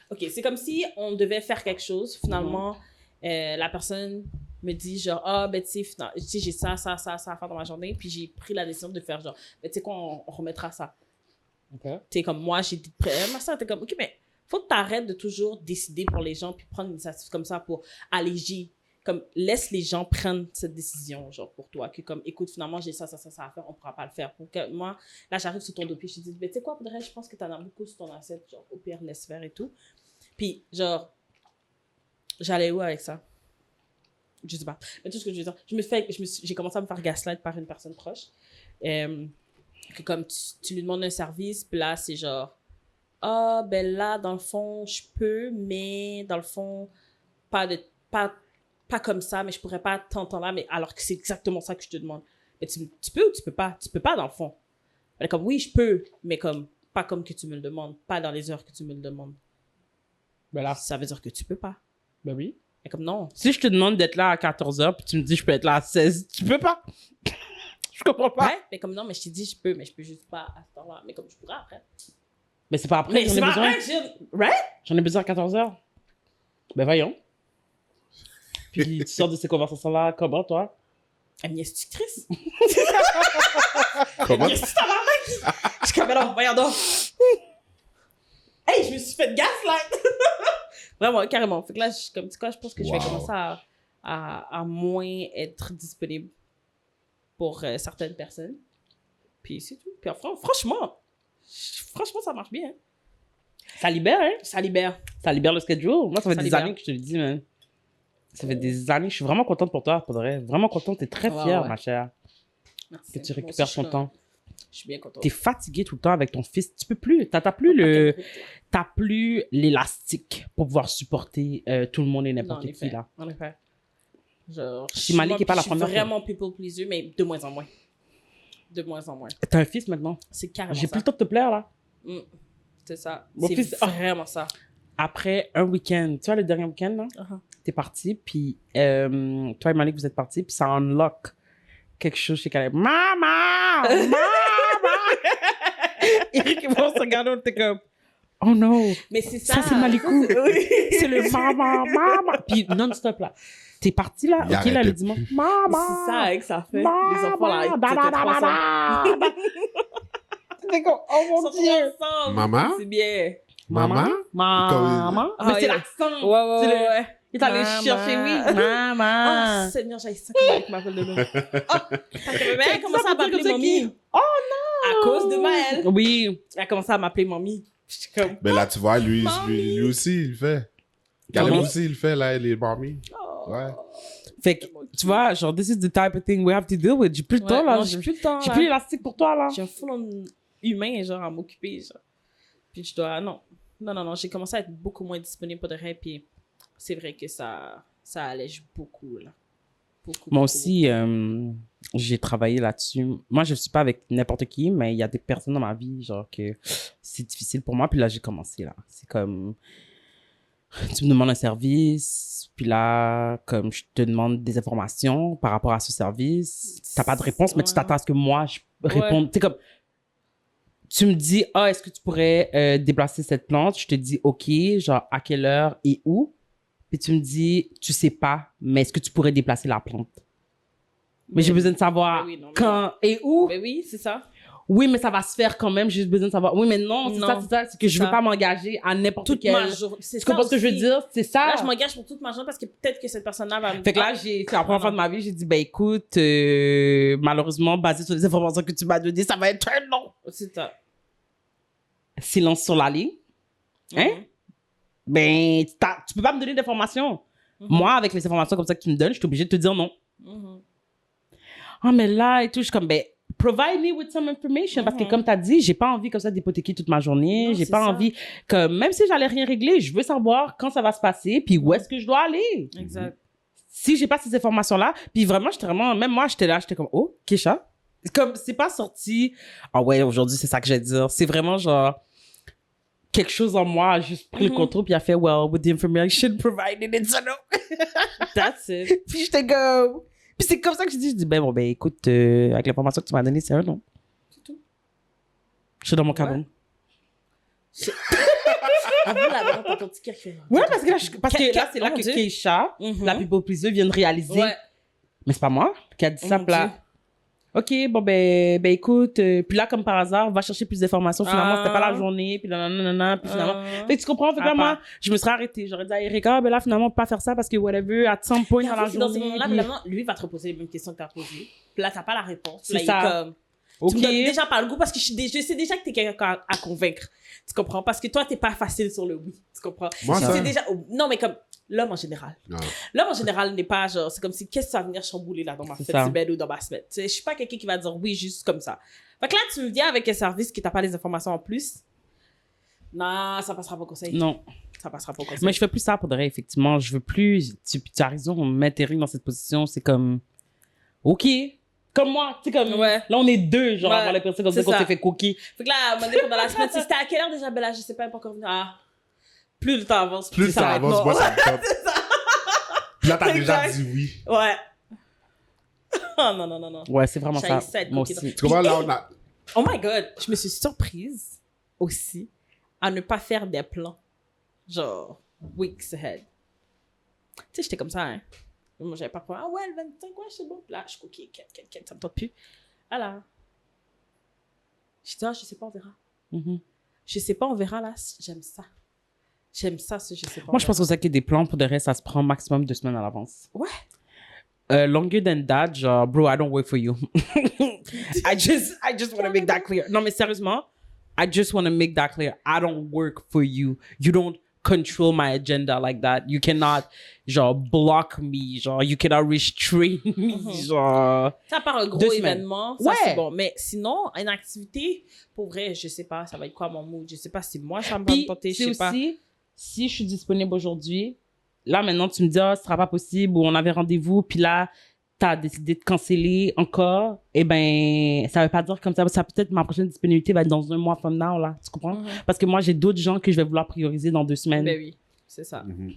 OK, c'est comme si on devait faire quelque chose. Finalement, la personne me dit genre, ben tu sais, j'ai ça à faire dans ma journée. Puis j'ai pris la décision de faire genre, ben tu sais quoi, on remettra ça. OK. Tu sais, comme moi, j'ai dit, ma soeur était comme, OK, mais faut que tu arrêtes de toujours décider pour les gens puis prendre une initiative comme ça pour alléger. Comme, laisse les gens prendre cette décision, genre, pour toi. Que comme, écoute, finalement, j'ai ça à faire, on pourra pas le faire. Pour que moi, là, j'arrive sur ton dos, puis je te dis, ben, tu sais quoi, pour de vrai, je pense que t'en as beaucoup sur ton assiette, genre, au pire, laisse faire et tout. Puis, genre, j'allais où avec ça? Je sais pas. Mais tout ce que je veux dire, j'ai commencé à me faire gaslight par une personne proche. Que comme, tu lui demandes un service, puis là, c'est genre, ben là, dans le fond, je peux, mais dans le fond, pas comme ça, mais je pourrais pas t'entendre là, mais alors que c'est exactement ça que je te demande. Mais tu peux ou tu peux pas? Tu peux pas, dans le fond. Elle est comme, oui, je peux, mais comme, pas comme que tu me le demandes, pas dans les heures que tu me le demandes. Ben là, Ça veut dire que tu peux pas. ben oui. Elle est comme, non. Si je te demande d'être là à 14h, puis tu me dis je peux être là à 16, tu peux pas. Je comprends pas. Ouais, mais comme, non, mais je t'ai dit, je peux, mais je peux juste pas à ce temps-là. Mais comme, je pourrais après. Mais c'est pas après, Mais j'en c'est ai pas besoin. vrai, right? J'en ai besoin à 14h. Ben voyons. Puis tu sors de ces conversations-là comment, toi? Elle m'y instructrice. Comment? Qu'est-ce que tu t'as Je suis comme, mais non, voyons donc. Hey, je me suis fait gaslight. Vraiment, carrément. Fait que là, je pense que je vais Wow. commencer à moins être disponible pour certaines personnes. Puis c'est tout. Puis franchement, ça marche bien. Hein. Ça libère, hein? Ça libère. Ça libère le schedule. Moi, ça fait Ça des libère. années que je te le dis, man. Ça fait des années. Je suis vraiment contente pour toi, pour de vrai. Vraiment contente. T'es très Ouais, fière, ouais. ma chère, Merci. que tu Moi récupères aussi, ton temps. Je suis bien contente. T'es fatiguée tout le temps avec ton fils. Tu peux plus. T'as plus l'élastique pour pouvoir supporter tout le monde et Non, n'importe en qui, effet. là. En effet. Genre, Si Malik est pas la première Je suis vraiment people pleaser, mais de moins en moins. De moins en moins. T'as un fils maintenant. C'est carrément J'ai ça. plus le temps de te plaire, là. C'est ça. Mon C'est fils- vraiment ça. Après un week-end, tu vois, le dernier week-end, là, Uh-huh. t'es parti, puis toi et Malik, vous êtes partis, puis ça unlock quelque chose chez Caleb. Maman! Maman! Eric et moi, on se regardait, on était comme, oh non, Mais c'est ça. ça c'est Malikou. Oui. C'est le maman, maman. Puis non-stop, là. T'es parti, là, Il ok, là, le arrêtait dimanche. plus. Maman! C'est ça hein, que ça fait. Maman! Les enfants, là, ils Da, da, étaient da, trop ensemble. da, da. T'es comme, oh Ils mon sont trop Dieu! ensemble. Maman? C'est bien. Maman? Maman? Ah, Mais c'est oui. l'accent. Ouais, C'est le- ouais. Il est allé Maman. chercher, oui. Maman. Oh, Seigneur, j'ai ça qui avec m'appelle de nom. Mais elle a commencé à m'appeler mamie. Oh À cause de Maëlle. Oui. Elle a commencé à m'appeler mamie. Je suis comme. Mais là, tu vois, lui Mamie. aussi, il le fait. Caleb Comment? aussi, il le fait, là, les mamies. Oh. Ouais. Fait que, tu vois, genre, this is the type of thing we have to deal with. J'ai plus le Ouais, temps, là. non, j'ai plus le temps. J'ai là. plus l'élastique pour toi, là. J'ai un full humain, genre, à m'occuper, genre. Puis je dois... Non, j'ai commencé à être beaucoup moins disponible pour de vrai, puis c'est vrai que ça allège beaucoup, là. Beaucoup, Moi beaucoup, aussi, j'ai travaillé là-dessus. Moi, je suis pas avec n'importe qui, mais il y a des personnes dans ma vie, genre, que c'est difficile pour moi. Puis là, j'ai commencé, là. C'est comme... Tu me demandes un service, puis là, comme je te demande des informations par rapport à ce service, t'as pas de réponse, mais tu Ouais. t'attends à ce que moi, je réponde. Tu sais, comme... Tu me dis, est-ce que tu pourrais déplacer cette plante? Je te dis, OK, genre, à quelle heure et où? Puis tu me dis, tu sais pas, mais est-ce que tu pourrais déplacer la plante? Mais j'ai besoin de savoir Mais oui, non, mais quand et où. Mais oui, c'est ça. Oui, mais ça va se faire quand même. J'ai juste besoin de savoir. Oui, mais non, c'est Non, ça, c'est ça. C'est que je c'est veux ça. pas m'engager à n'importe Toute quel... ma journée. C'est Tu ça comprends ce que je veux aussi. dire? C'est ça. Là, je m'engage pour toute ma journée parce que peut-être que cette personne-là va me Fait que là, c'est la première fois de ma vie, j'ai dit, ben écoute, malheureusement, basé sur les informations que tu m'as données, ça va être un non. C'est ça. Silence sur la ligne. Hein? Ben, tu peux pas me donner d'informations. Mhm. Moi, avec les informations comme ça que tu me donnes, je suis obligée de te dire non. Mhm. Ah, mais là et tout, je suis comme, ben, provide me with some information. Parce que, Mhm. comme tu as dit, j'ai pas envie comme ça d'hypothéquer toute ma journée. Non, J'ai c'est pas ça. envie que, même si j'allais rien régler, je veux savoir quand ça va se passer, puis où est-ce que je dois aller. Exact. si j'ai pas ces informations-là, puis vraiment, même moi, j'étais là, j'étais comme, oh, Keisha. Comme, c'est pas sorti, ah ouais, aujourd'hui, c'est ça que je vais dire. C'est vraiment genre, quelque chose en moi a juste pris le contrôle, puis a fait, well, with the information provided, it's a no. That's it. Puis j'étais comme, puis c'est comme ça que je dis, ben bon, ben écoute, avec l'information que tu m'as donnée, c'est un non. C'est tout. Je suis dans mon cabane. Avant la pour ton petit cœur qui fait. Ouais, parce que là, c'est là mon que Dieu. Keisha, Mhm. la People Pleaser, vient de réaliser. Ouais. Mais c'est pas moi qui a dit ça, Mon là. Dieu. OK, bon, ben écoute, puis là, comme par hasard, va chercher plus d'informations. Finalement, c'était pas la journée, puis nanana, puis finalement. Fait que tu comprends, fait que là, moi, je me serais arrêtée. J'aurais dit à Erika, ben là, finalement, pas faire ça parce que whatever, at some point dans la Dans ce journée. moment-là, puis- vraiment, lui va te reposer les mêmes questions que tu as posées. Puis là, tu n'as pas la réponse. C'est Là, il est ça. comme, OK. tu me donnes déjà pas le goût parce que je sais déjà que tu es quelqu'un à convaincre. Tu comprends? Parce que toi, tu n'es pas facile sur le oui. Tu comprends? Moi, Je ça- sais déjà... Non, mais comme l'homme en général. Non. L'homme en général n'est pas genre, c'est comme si, qu'est-ce que ça va venir chambouler là dans ma C'est fête ça. semaine ou dans ma semaine? Tu sais, je suis pas quelqu'un qui va dire oui juste comme ça. Fait que là, tu me viens avec un service qui t'a pas les informations en plus. Non, ça passera pas au conseil. Non. Ça passera pas au conseil. Mais je fais plus ça pour de vrai, effectivement. Je veux plus. Tu as raison, m'atterrir dans cette position, c'est comme. OK. Comme moi, tu sais, comme. Ouais. Là, on est deux, genre, Ouais. avant les personnes comme C'est ça, qu'on ça. s'est fait cookie. Fait que là, à un moment donné, pendant la semaine, c'était à quelle heure déjà, Bella? Je sais pas, elle est pas encore venue. Ah. Plus le temps avance, Plus ça ça va être avance, mort. moi, ça me tente. Puis là, t'as déjà Exact. dit oui. Ouais. Oh non, non, non, non. Ouais, c'est vraiment ça. J'haïs ça être Moi cookie aussi. Tu comprends, là, on a... Oh my god, je me suis surprise aussi à ne pas faire des plans. Genre, weeks ahead. Tu sais, j'étais comme ça, hein. Moi, j'avais pas pris. Ah ouais, le 25, ouais, c'est bon. Puis là, je suis cookie, ça me tente plus. Voilà. Je dis, ah, je sais pas, on verra. Mhm. Je sais pas, on verra là. J'aime ça. J'aime ça, ce je sais pas. Moi, je pense que ça qu'il y a des plans pour de reste, ça se prend maximum 2 semaines à l'avance. Ouais. Longer than that, genre, bro, I don't work for you. I just want to make that clear. Non, mais sérieusement, I just want to make that clear. I don't work for you. You don't control my agenda like that. You cannot, genre, block me. Genre, you cannot restrain me. Genre, Ça part un gros 2 semaines. événement, ça Ouais. c'est bon. Mais sinon, une activité, pour vrai, je sais pas, ça va être quoi mon mood. Je sais pas si moi, ça me va me puis, tenter, je c'est sais pas. aussi, si je suis disponible aujourd'hui, là, maintenant, tu me dis, ah, ce sera pas possible, ou on avait rendez-vous, puis là, t'as décidé de canceller encore, eh ben, ça veut pas dire comme ça. Ça peut-être ma prochaine disponibilité va être dans 1 mois from now, là. Tu comprends? Mhm. Parce que moi, j'ai d'autres gens que je vais vouloir prioriser dans 2 semaines. Ben oui, c'est ça. Mhm.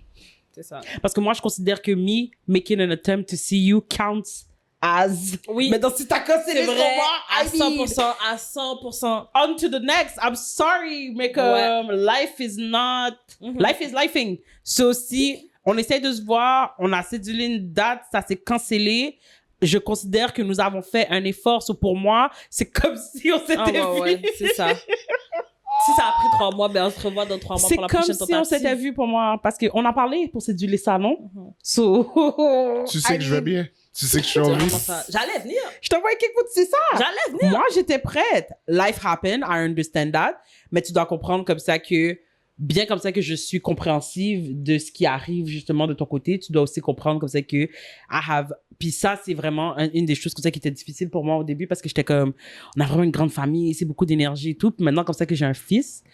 C'est ça. Parce que moi, je considère que me making an attempt to see you counts as. Oui. Mais donc, si t'as cancellé C'est sur vrai, moi, à I need 100%, à 100%. on to the next. I'm sorry, mais comme life is not. Mhm. Life is lifing. So, si on essaie de se voir, on a cédulé une date, ça s'est cancellé. Je considère que nous avons fait un effort. So, pour moi, c'est comme si on s'était Ah vu. ouais, c'est ça. Si ça a pris 3 mois, ben on se revoit dans 3 mois C'est pour la comme prochaine si tentative. on s'était vu pour moi. Parce qu'on a parlé pour céduler ça, non? Mhm. So, Tu sais que je vais bien. Tu sais que je suis C'est en vie. vraiment ça. J'allais venir. Je t'envoie quelque chose, c'est ça. J'allais venir. Moi, j'étais prête. Life happened, I understand that. Mais tu dois comprendre comme ça que, bien comme ça que je suis compréhensive de ce qui arrive justement de ton côté, tu dois aussi comprendre comme ça que I have... Puis ça, c'est vraiment une des choses comme ça qui était difficile pour moi au début parce que j'étais comme, on a vraiment une grande famille, c'est beaucoup d'énergie et tout. Puis maintenant, comme ça que j'ai un fils,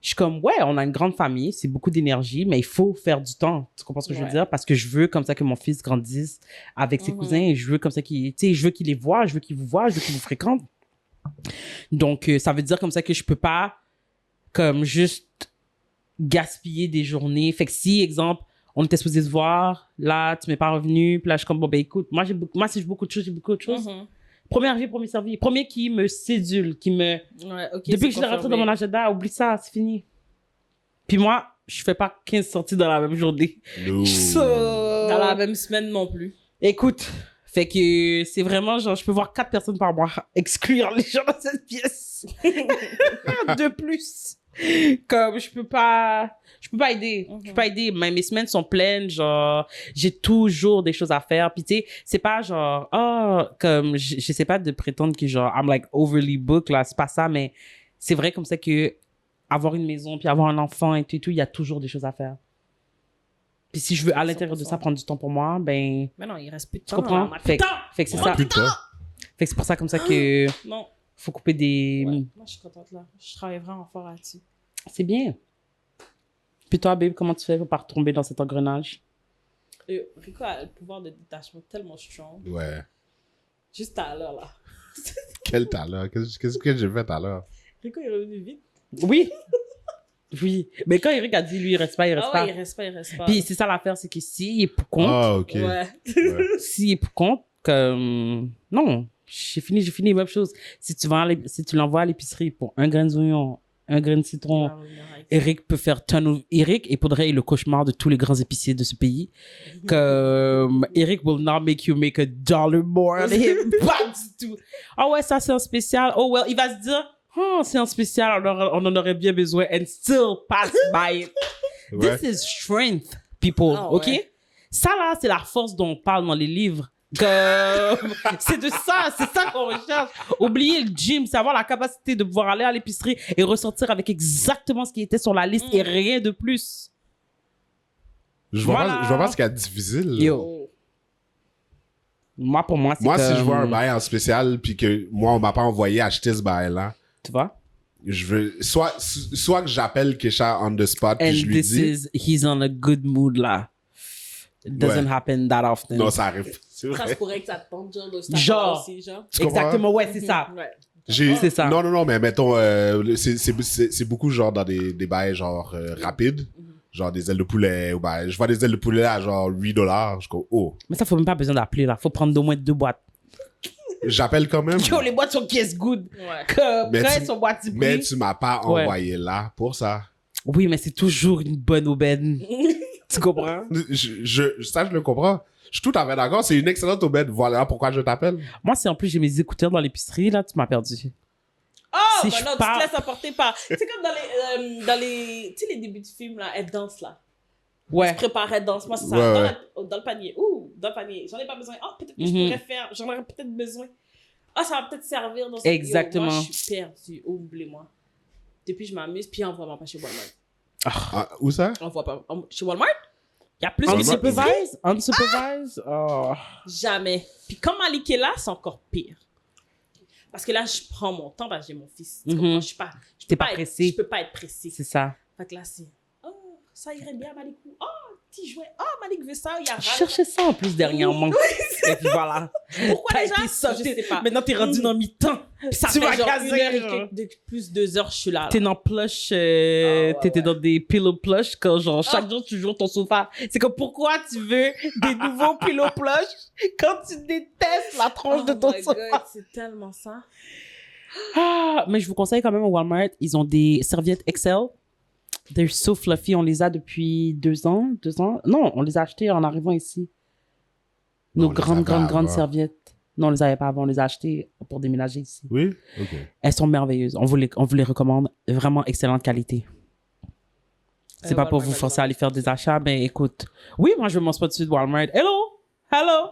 je suis comme, ouais, on a une grande famille, c'est beaucoup d'énergie, mais il faut faire du temps. Tu comprends ce que je veux Ouais. dire? Parce que je veux comme ça que mon fils grandisse avec ses Mhm. cousins et je veux comme ça qu'il, tu sais, je veux qu'il les voit, je veux qu'il vous voit, je veux qu'il vous fréquente. Donc, ça veut dire comme ça que je peux pas, comme, juste gaspiller des journées. Fait que si, exemple, on était supposé se voir, là, tu m'es pas revenu, puis là, je suis comme, bon, ben, écoute, moi, si j'ai beaucoup de choses, j'ai beaucoup de choses. Mhm. Premier arrivé, premier servi. Premier qui me sédule, qui me... Ouais, ok. Depuis que je l'ai rentré dans mon agenda, oublie ça, c'est fini. Puis moi, je fais pas 15 sorties dans la même journée. No. So... Dans la même semaine non plus. Écoute, fait que c'est vraiment genre, je peux voir 4 personnes par mois, exclure les gens dans cette pièce. De plus. Comme, je peux pas aider. Je peux pas aider. Mes semaines sont pleines, genre, j'ai toujours des choses à faire. Puis tu sais, c'est pas genre, comme, je sais pas de prétendre que genre, I'm like overly booked, là, c'est pas ça, mais c'est vrai comme ça que avoir une maison, puis avoir un enfant et tout, il y a toujours des choses à faire. Puis si je veux, à l'intérieur de ça, 100%. prendre du temps pour moi, ben, Mais non, il reste plus de tu temps. comprends? On a plus Fait de temps. que c'est On a ça. plus de temps. Fait que c'est pour ça comme ça que Non. faut couper des... Ouais. Moi, je suis contente là. Je travaille vraiment fort là-dessus. C'est bien. Puis toi, babe, comment tu fais pour pas retomber dans cet engrenage? Rico a le pouvoir de détachement tellement strong. Ouais. Juste à l'heure, là. Quel talent. Qu'est-ce que j'ai fait tout à l'heure? Rico est revenu vite. Oui. Oui. Mais quand Eric a dit, lui, il reste pas, il reste Ah pas. ouais, il reste pas. Puis c'est ça l'affaire, c'est que s'il est pour compte, Ah, ok. Ouais. Ouais. s'il est pour compte, comme, non, j'ai fini, même chose. Si tu l'envoies à l'épicerie pour un grain d'oignon, un grain de citron, Eric peut faire Eric est pour de vrai le cauchemar de tous les grands épiciers de ce pays. Comme Eric will not make you make $1 more than him. Pas du tout. Ah ouais, ça c'est un spécial. Oh well, il va se dire, oh, c'est un spécial, on en aurait bien besoin and still pass by it. Ouais. This is strength, people, Ah ok? ouais. Ça là, c'est la force dont on parle dans les livres. C'est de ça, c'est ça qu'on recherche. Oublier le gym, c'est avoir la capacité de pouvoir aller à l'épicerie et ressortir avec exactement ce qui était sur la liste et rien de plus. Je vois Voilà. pas ce qu'il y a de difficile. Yo. Moi, pour moi, c'est Moi, comme... si je vois un bail en spécial puis que moi, on m'a pas envoyé acheter ce bail-là, Tu vois? je veux soit que j'appelle Kesha on the spot puis And je lui this dis is... He's on a good mood, là. It doesn't Ouais. happen that often. non, ça arrive. C'est Ça se vrai. pourrait que ça te tente, genre, de Genre. aussi, genre. Tu comprends? Exactement, ouais, c'est ça. Ouais. C'est ça. Non, mais mettons, c'est beaucoup genre dans des bails genre rapides. Genre des ailes de poulet. Ou ben, je vois des ailes de poulet à genre $8. Je go, oh. Mais ça, faut même pas besoin d'appeler, là. Faut prendre au moins 2 boîtes. J'appelle quand même. Yo, les boîtes sont Kiss Good. Ouais. Quand Mais elles tu- sont boîtes prix. Mais tu m'as pas Ouais. envoyé là pour ça. Oui, mais c'est toujours une bonne aubaine. Tu comprends? Ça, je le comprends. Je suis tout à fait d'accord. C'est une excellente aubaine. Voilà pourquoi je t'appelle. Moi, si en plus j'ai mes écouteurs dans l'épicerie, là, tu m'as perdu. Oh, Si bah je non, tu pars- te laisses emporter par... C'est comme dans les... Tu sais, les débuts du film, là, elle danse, là. Ouais. Prépare, elle danse. Moi, c'est ça. Ouais, Dans, ouais. dans le panier. Ouh, dans le panier. J'en ai pas besoin. Oh, peut-être que je Mhm. pourrais faire. J'en aurais peut-être besoin. Ah, ça va peut-être servir dans ce... Exactement. Yo, moi, je suis perdue. Oubliez-moi. Depuis, je m'amuse, puis on voit pas chez Walmart. Ah, où ça? On voit pas. Chez Walmart? Il y a plus Ah, que Walmart, des Unsupervised? Unsupervised? Oh. Jamais. Puis quand Malik est là, c'est encore pire. Parce que là, je prends mon temps parce que j'ai mon fils. Tu Mhm. comprends? Je suis pas... Je T'es peux pas être- pressé. Je peux pas être pressée. C'est ça. Fait que là, c'est... Oh, ça irait bien, Malikou. Oh, petit jouet. Oh, Malik veut ça. Il y a Je cherchais ça en plus dernièrement. Et puis voilà. Pourquoi T'as déjà? été sorti. Je sais pas. Maintenant, t'es rendu dans mi-temps. Puis Ça tu fait genre magasines, 1 heure et genre. quelques, de plus 2 heures, je suis là. T'es dans plush, ouais, t'étais ouais. dans des pillow plush quand genre chaque Ah. jour tu joues ton sofa. C'est comme pourquoi tu veux des nouveaux pillow plush quand tu détestes la tranche de ton my sofa. God, c'est tellement ça. Ah, mais je vous conseille quand même au Walmart, ils ont des serviettes Excel. They're so fluffy. On les a depuis 2 ans. 2 ans? Non, on les a achetées en arrivant ici. Non, Nos on les grandes avait avant. serviettes. Non, on les avait pas avant. On les a achetées pour déménager ici. Oui? Ok. Elles sont merveilleuses. On vous les recommande. Vraiment excellente qualité. C'est pas pour vous forcer à aller faire des achats, mais écoute. Oui, moi, je me montre pas dessus de Walmart. Hello! Hello!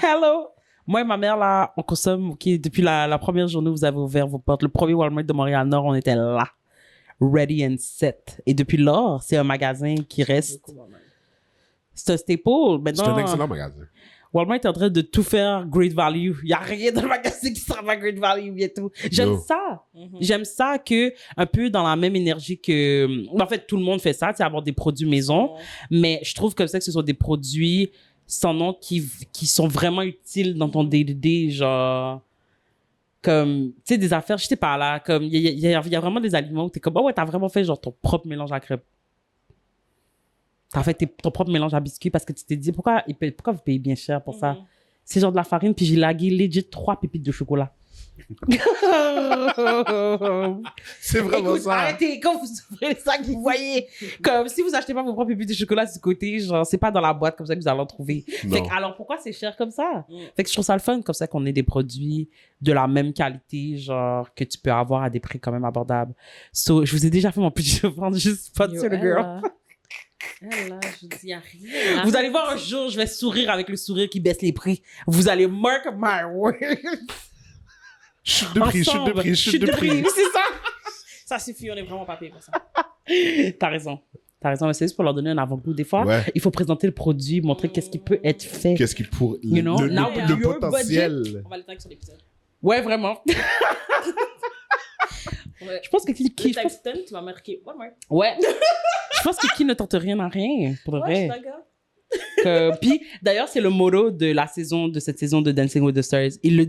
Hello! Moi et ma mère, là, on consomme, ok, depuis la première journée où vous avez ouvert vos portes. Le premier Walmart de Montréal-Nord, on était là. Ready and set. Et depuis lors, c'est un magasin qui reste. C'est un staple. C'est un Maintenant, excellent magasin. Walmart est en train de tout faire great value. Il n'y a rien dans le magasin qui sera pas great value bientôt. J'aime No. ça. Mhm. J'aime ça que, un peu dans la même énergie que... En fait, tout le monde fait ça, tu sais, avoir des produits maison. Mais je trouve comme ça que ce sont des produits sans nom qui sont vraiment utiles dans ton day-to-day, genre... Comme, tu sais, des affaires, je sais pas, là, comme, il y a vraiment des aliments où t'es comme, oh ouais, t'as vraiment fait, genre, ton propre mélange à crêpes. T'as fait ton propre mélange à biscuits parce que tu t'es dit, pourquoi vous payez bien cher pour ça? Mhm. C'est genre de la farine, puis j'ai lagué legit 3 pépites de chocolat. C'est vraiment Écoute, ça. arrêtez, quand vous ouvrez les sacs, vous voyez, comme si vous achetez pas vos propres pépites de chocolat de ce côté, genre, c'est pas dans la boîte comme ça que vous allez en trouver. Non. Fait que, alors, pourquoi c'est cher comme ça? Mm. Fait que je trouve ça le fun, comme ça, qu'on ait des produits de la même qualité, genre, que tu peux avoir à des prix quand même abordables. So, je vous ai déjà fait mon pitch de vente, juste pas Yo, sur le elle, girl. là, elle, là, je dis, y a rien. Vous allez voir un jour, je vais sourire avec le sourire qui baisse les prix. Vous allez mark my words. Chute de prix, chute de prix, chute de prix. C'est ça. Ça suffit, on est vraiment pas payé pour ça. T'as raison. T'as raison, mais c'est juste pour leur donner un avant-goût. Des fois, Ouais. il faut présenter le produit, montrer qu'est-ce qui peut être fait. Qu'est-ce qui pour You know, now with le your potentiel. On va le tag sur l'épisode. Ouais, vraiment. Ouais. Je pense que Le je tag pense- Stun, tu vas marquer Walmart. Ouais. Je pense que qui ne tente rien à rien, pour de Ouais, je suis vrai. d'accord. Puis, d'ailleurs, c'est le motto de cette saison de Dancing with the Stars. Elles le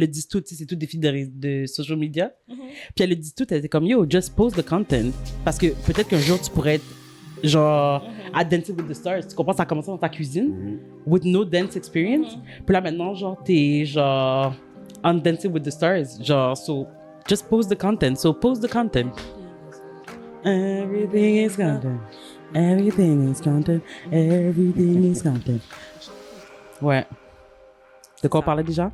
disent toutes, c'est toutes des filles de social media. Puis elles le disent toutes, elles étaient comme, yo, just post the content. Parce que peut-être qu'un jour, tu pourrais être, genre, à Dancing with the Stars. Tu comprends, ça a commencé dans ta cuisine, with no dance experience. Puis là, maintenant, genre, t'es, genre, on Dancing with the Stars. Genre, so, just post the content. So, post the content. Everything is content. Everything is content. Everything is content. Ouais. De quoi on parlait déjà?